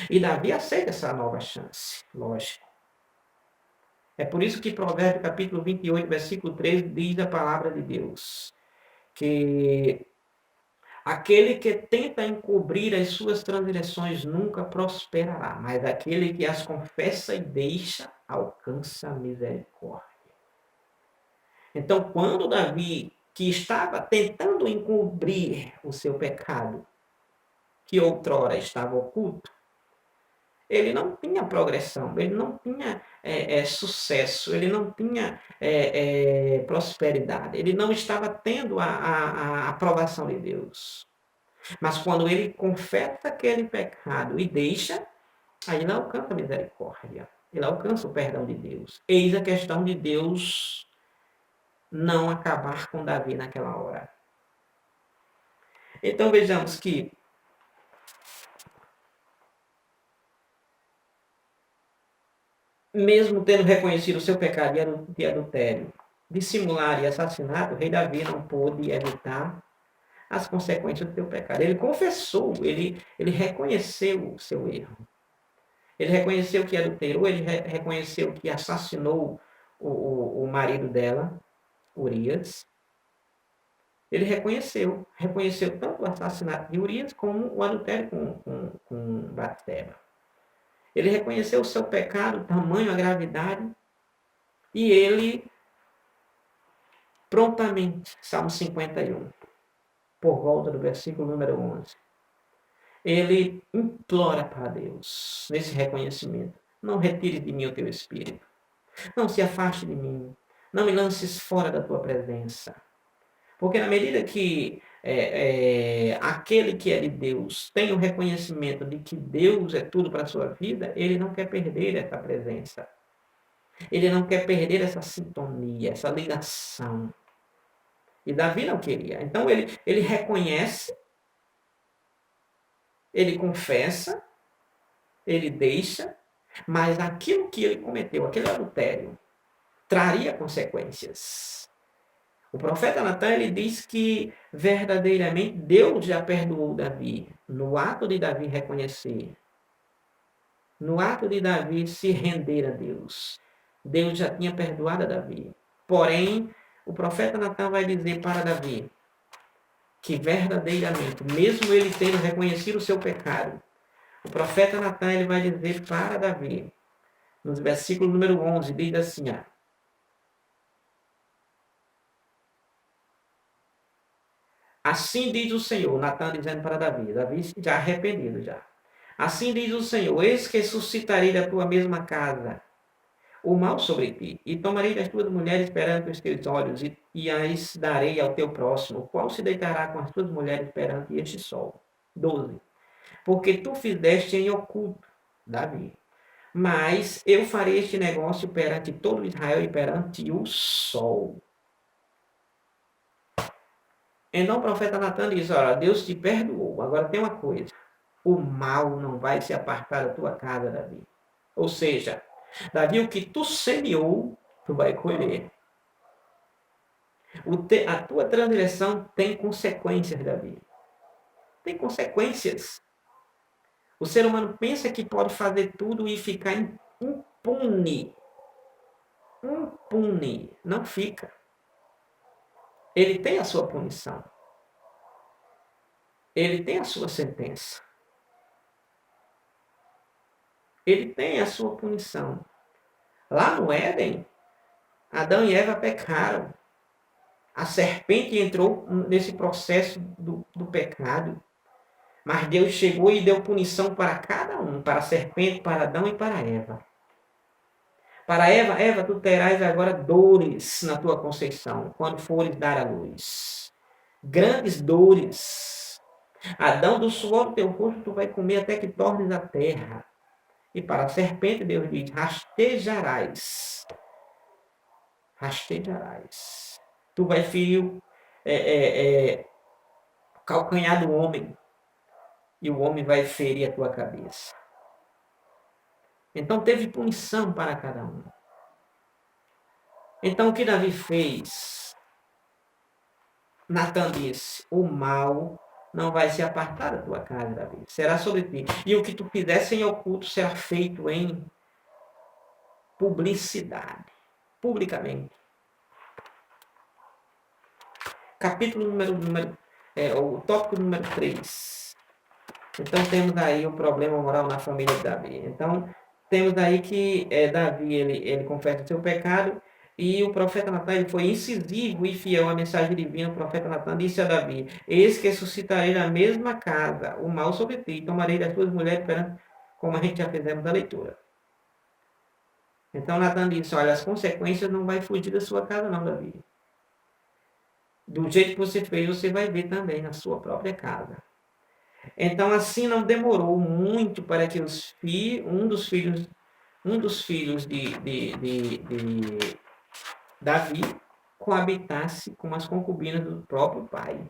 E Davi aceita essa nova chance, lógico. É por isso que Provérbios capítulo 28, versículo 3 diz a palavra de Deus, que aquele que tenta encobrir as suas transgressões nunca prosperará, mas aquele que as confessa e deixa alcança a misericórdia. Então, quando Davi, que estava tentando encobrir o seu pecado, que outrora estava oculto, ele não tinha progressão, ele não tinha sucesso, ele não tinha prosperidade, ele não estava tendo a aprovação de Deus. Mas quando ele confessa aquele pecado e deixa, aí ele alcança a misericórdia, ele alcança o perdão de Deus. Eis a questão de Deus não acabar com Davi naquela hora. Então vejamos que mesmo tendo reconhecido o seu pecado de adultério, dissimular e assassinato, o rei Davi não pôde evitar as consequências do seu pecado. Ele confessou, ele reconheceu o seu erro. Ele reconheceu que adulterou, ele reconheceu que assassinou o marido dela, Urias. Ele reconheceu tanto o assassinato de Urias como o adultério com Batseba. Ele reconheceu o seu pecado, o tamanho, a gravidade, e ele prontamente, Salmo 51, por volta do versículo número 11, ele implora para Deus, nesse reconhecimento: não retire de mim o teu espírito, não se afaste de mim, não me lances fora da tua presença. Porque na medida que aquele que é de Deus tem o reconhecimento de que Deus é tudo para a sua vida, ele não quer perder essa presença. Ele não quer perder essa sintonia, essa ligação. E Davi não queria. Então ele reconhece, ele confessa, ele deixa, mas aquilo que ele cometeu, aquele adultério, traria consequências. O profeta Natan, ele diz que verdadeiramente Deus já perdoou Davi, no ato de Davi reconhecer, no ato de Davi se render a Deus. Deus já tinha perdoado a Davi. Porém, o profeta Natan vai dizer para Davi que verdadeiramente, mesmo ele tendo reconhecido o seu pecado, O profeta Natan ele vai dizer para Davi, no versículo número 11, diz assim, ó, assim diz o Senhor, Natan dizendo para Davi, Davi já arrependido já. Assim diz o Senhor, eis que suscitarei da tua mesma casa o mal sobre ti, e tomarei das tuas mulheres perante os teus olhos, e as darei ao teu próximo, o qual se deitará com as tuas mulheres perante este sol. 12. Porque tu fizeste em oculto, Davi. Mas eu farei este negócio perante todo Israel e perante o sol. Então o profeta Natan diz, olha, Deus te perdoou. Agora tem uma coisa, o mal não vai se apartar da tua casa, Davi. Ou seja, Davi, o que tu semeou, tu vai colher. A tua transgressão tem consequências, Davi. Tem consequências. O ser humano pensa que pode fazer tudo e ficar impune. Impune. Não fica. Ele tem a sua punição. Ele tem a sua sentença. Ele tem a sua punição. Lá no Éden, Adão e Eva pecaram. A serpente entrou nesse processo do pecado. Mas Deus chegou e deu punição para cada um, para a serpente, para Adão e para Eva. Para Eva, Eva, tu terás agora dores na tua conceição, quando fores dar à luz. Grandes dores. Adão, do suor do teu rosto tu vai comer até que tornes a terra. E para a serpente, Deus diz, rastejarás. Rastejarás. Tu vai ferir o calcanhar do homem. E o homem vai ferir a tua cabeça. Então teve punição para cada um. Então o que Davi fez? Natan disse, o mal não vai se apartar da tua casa, Davi. Será sobre ti. E o que tu fizesse em oculto será feito em publicidade. Publicamente. Capítulo o tópico número 3. Então temos aí o problema moral na família de Davi. Então temos aí que Davi ele confessa o seu pecado e o profeta Natan ele foi incisivo e fiel à mensagem divina. O profeta Natan disse a Davi, eis que suscitarei na mesma casa o mal sobre ti e tomarei das tuas mulheres perante, como a gente já fizemos da leitura. Então Natan disse, olha, as consequências não vai fugir da sua casa não, Davi. Do jeito que você fez, você vai ver também na sua própria casa. Então, assim não demorou muito para que um dos filhos de Davi coabitasse com as concubinas do próprio pai.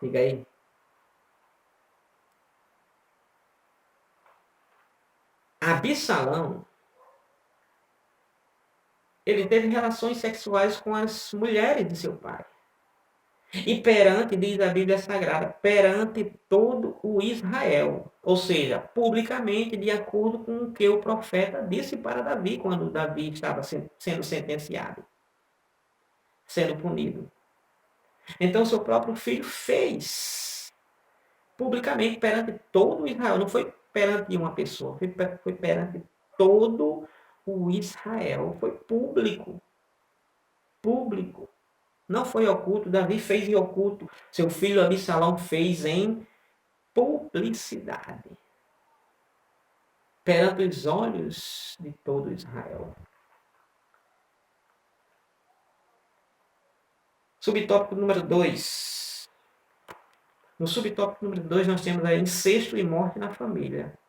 Fica aí. Absalão, ele teve relações sexuais com as mulheres de seu pai. E perante, diz a Bíblia Sagrada, perante todo o Israel. Ou seja, publicamente, de acordo com o que o profeta disse para Davi, quando Davi estava sendo sentenciado, sendo punido. Então, seu próprio filho fez, publicamente, perante todo o Israel. Não foi perante uma pessoa, foi perante todo o Israel. Foi público. Público. Não foi oculto, Davi fez em oculto. Seu filho Absalão fez em publicidade. Perante os olhos de todo Israel. Subtópico número 2. No subtópico número 2 nós temos aí incesto e morte na família.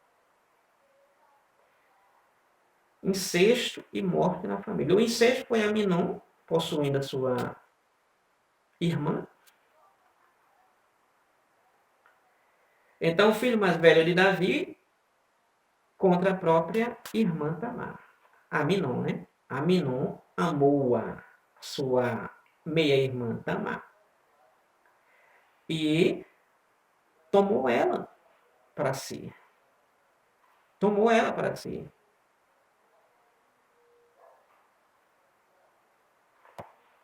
Incesto e morte na família. O incesto foi Aminon, possuindo a sua irmã. Então, o filho mais velho de Davi contra a própria irmã Tamar. Aminon, né? Aminon amou a sua meia-irmã Tamar. E tomou ela para si. Tomou ela para si.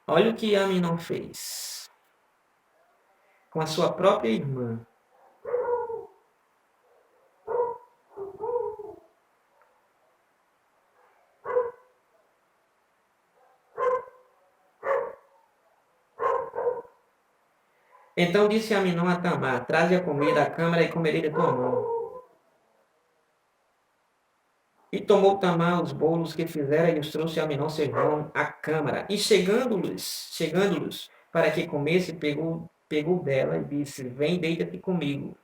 Olha o que Aminon fez com a sua própria irmã. Então disse Aminon a Tamar: traze a comida à câmara e comerei de tua mão. E tomou Tamar os bolos que fizera e os trouxe a Aminon seu irmão à câmara. E chegando-los para que comesse, pegou dela e disse: vem, deita-te comigo,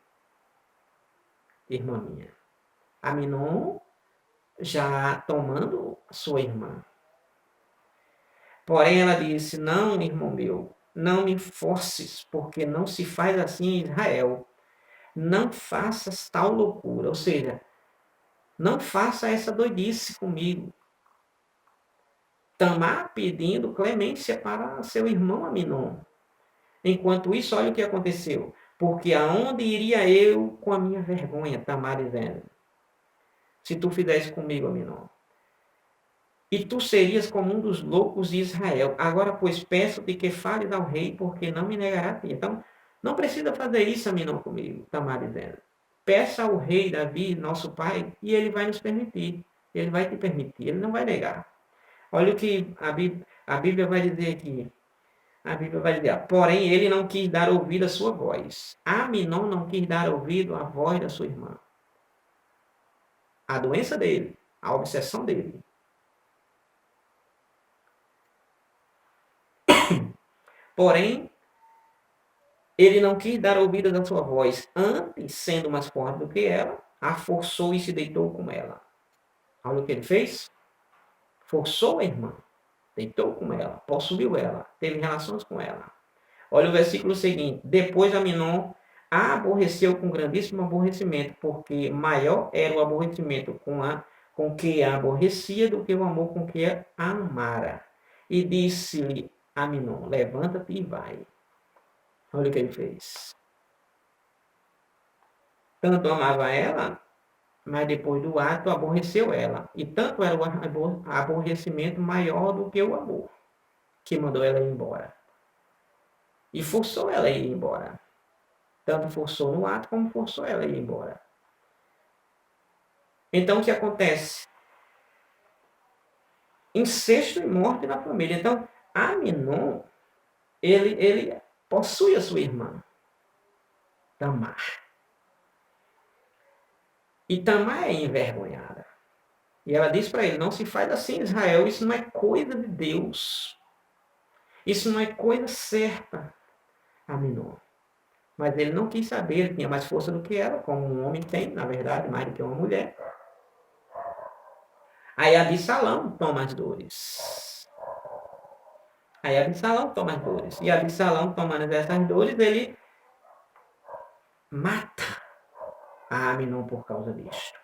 irmã minha. Aminon já tomando sua irmã. Porém ela disse: não, irmão meu, não me forces, porque não se faz assim em Israel. Não faças tal loucura, ou seja, não faça essa doidice comigo. Tamar pedindo clemência para seu irmão Aminon. Enquanto isso, olha o que aconteceu. Porque aonde iria eu com a minha vergonha? Tamar dizendo: se tu fizesse comigo, Aminon. E tu serias como um dos loucos de Israel. Agora, pois, peço-te que fales ao rei, porque não me negará a ti. Então, não precisa fazer isso, Aminon, comigo, Tamar dizendo. Peça ao rei Davi, nosso pai, e ele vai nos permitir. Ele vai te permitir, ele não vai negar. Olha o que a Bíblia vai dizer aqui. A Bíblia vai dizer: porém, ele não quis dar ouvido à sua voz. Aminon não quis dar ouvido à voz da sua irmã. A doença dele, a obsessão dele. Porém, ele não quis dar ouvido à sua voz. Antes, sendo mais forte do que ela, a forçou e se deitou com ela. Olha o que ele fez. Forçou a irmã. Deitou com ela, possuiu ela, teve relações com ela. Olha o versículo seguinte. Depois Aminon a aborreceu com grandíssimo aborrecimento, porque maior era o aborrecimento com que a aborrecia do que o amor com que a amara. E disse-lhe Aminon: levanta-te e vai. Olha o que ele fez. Tanto amava ela, mas depois do ato aborreceu ela. E tanto era o aborrecimento maior do que o amor, que mandou ela ir embora. E forçou ela a ir embora. Tanto forçou no ato, como forçou ela a ir embora. Então, o que acontece? Incesto e morte na família. Então, Aminon, ele possui a sua irmã, Tamar. E Tamar é envergonhada. E ela diz para ele: não se faz assim, Israel, isso não é coisa de Deus. Isso não é coisa certa, Aminon. Mas ele não quis saber, ele tinha mais força do que ela, como um homem tem, na verdade, mais do que uma mulher. Aí Absalão toma as dores. Aí Absalão toma as dores. E Absalão, tomando essas dores, ele mata a Aminon por causa disto.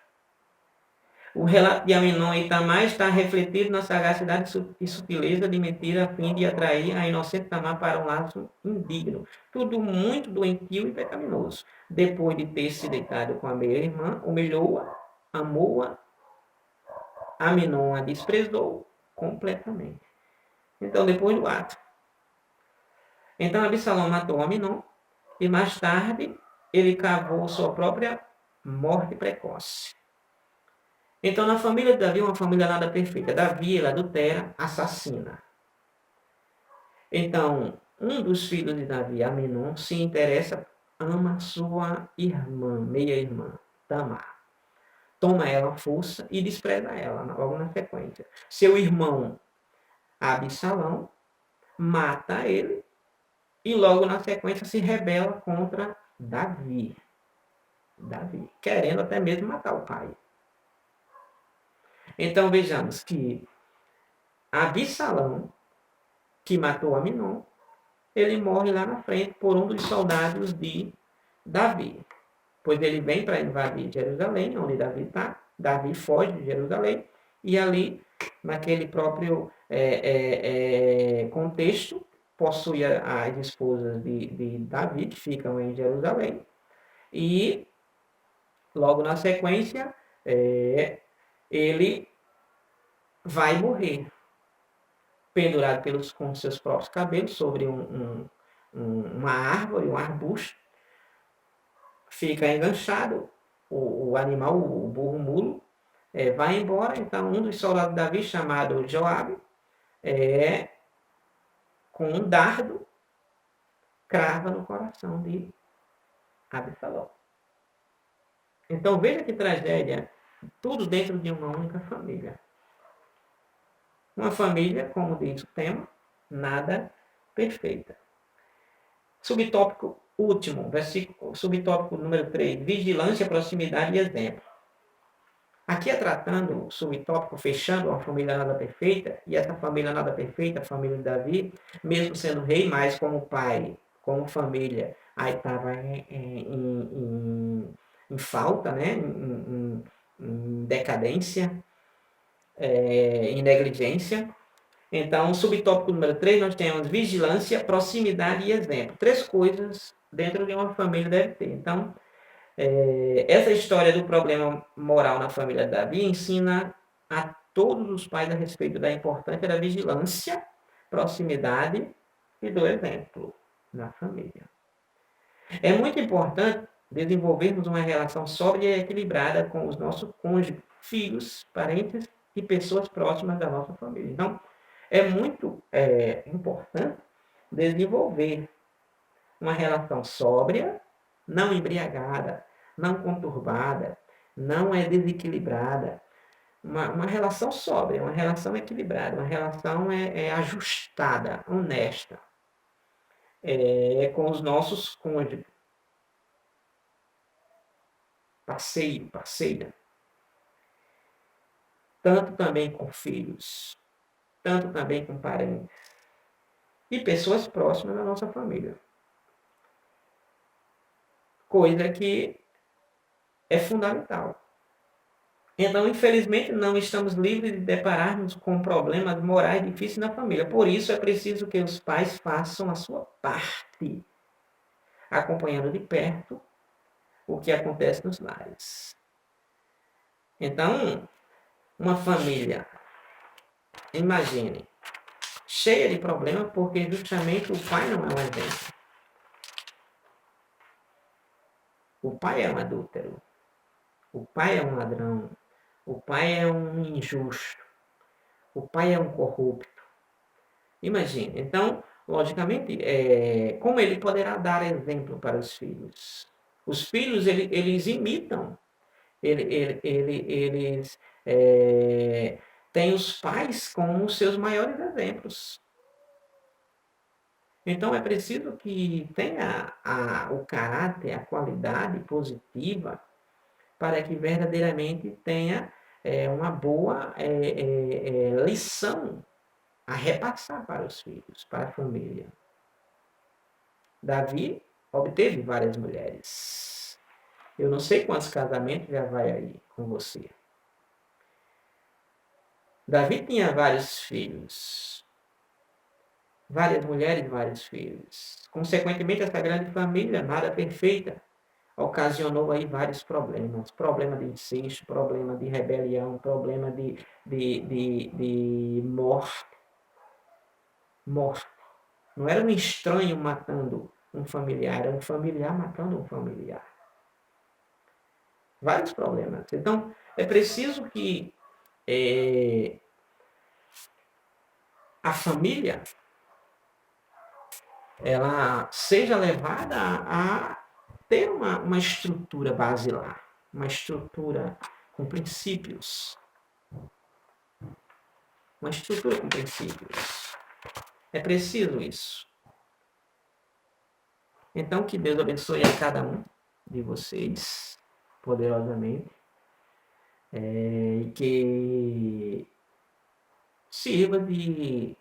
O relato de Aminon e Tamar está refletido na sagacidade e sutileza de mentira a fim de atrair a inocente Tamar para um laço indigno. Tudo muito doentio e pecaminoso. Depois de ter se deitado com a meia irmã, humilhou-a, amou-a, Aminon a desprezou completamente. Então, depois do ato. Então, Absalão matou Aminon e mais tarde ele cavou sua própria morte precoce. Então, na família de Davi, uma família nada perfeita. Davi, ele adultera, assassina. Então, um dos filhos de Davi, Aminon, se interessa, ama sua irmã, meia-irmã, Tamar. Toma ela à força e despreza ela, logo na sequência. Seu irmão, Absalão, mata ele e logo na sequência se rebela contra Davi. Davi, querendo até mesmo matar o pai. Então vejamos que Absalão, que matou Aminon, ele morre lá na frente por um dos soldados de Davi. Pois ele vem para invadir Jerusalém, onde Davi está. Davi foge de Jerusalém e ali, naquele próprio contexto, possui as esposas de Davi, que ficam em Jerusalém. E logo na sequência, ele vai morrer, pendurado com seus próprios cabelos sobre uma árvore, um arbusto. Fica enganchado, o animal, o burro mulo, vai embora. Então, um dos soldados de Davi, chamado Joabe, com um dardo, crava no coração de Absalão. Então veja que tragédia, tudo dentro de uma única família. Uma família, como diz o tema, nada perfeita. Subtópico último, subtópico número 3, vigilância, proximidade e exemplo. Aqui é tratando o subtópico, fechando uma família nada perfeita, e essa família nada perfeita, a família de Davi, mesmo sendo rei, mas como pai, como família, aí estava em falta, né? Em decadência, em negligência. Então, subtópico número 3, nós temos vigilância, proximidade e exemplo. 3 coisas dentro de uma família deve ter. Então, essa história do problema moral na família de Davi ensina a todos os pais a respeito da importância da vigilância, proximidade e do exemplo na família. É muito importante desenvolvermos uma relação sóbria e equilibrada com os nossos cônjuges, filhos, parentes e pessoas próximas da nossa família. Então, é muito importante desenvolver uma relação sóbria, não embriagada, não conturbada, não desequilibrada. Uma relação sóbria, uma relação equilibrada, uma relação ajustada, honesta, com os nossos cônjuges, parceiro, parceira. Tanto também com filhos, tanto também com parentes e pessoas próximas da nossa família. Coisa que é fundamental. Então, infelizmente, não estamos livres de depararmos com problemas morais difíceis na família. Por isso, é preciso que os pais façam a sua parte, acompanhando de perto o que acontece nos lares. Então, uma família, imagine, cheia de problemas porque justamente o pai não é um exemplo. O pai é um adúltero. O pai é um ladrão. O pai é um injusto. O pai é um corrupto. Imagine. Então, logicamente, como ele poderá dar exemplo para os filhos? Os filhos, eles imitam. Eles têm os pais como seus maiores exemplos. Então, é preciso que tenha o caráter, a qualidade positiva para que verdadeiramente tenha uma boa lição a repassar para os filhos, para a família. Davi obteve várias mulheres. Eu não sei quantos casamentos já vai aí com você. Davi tinha vários filhos. Várias mulheres, vários filhos. Consequentemente, essa grande família, nada perfeita, ocasionou aí vários problemas. Problema de incesto, problema de rebelião, problema de morte. Morte. Não era um estranho matando um familiar, era um familiar matando um familiar. Vários problemas. Então, é preciso que a família ela seja levada a ter uma estrutura basilar, uma estrutura com princípios. Uma estrutura com princípios. É preciso isso. Então, que Deus abençoe a cada um de vocês, poderosamente, e que sirva de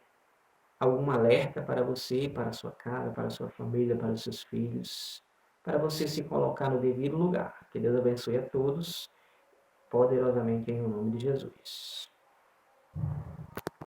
algum alerta para você, para a sua casa, para a sua família, para os seus filhos, para você se colocar no devido lugar. Que Deus abençoe a todos, poderosamente em nome de Jesus.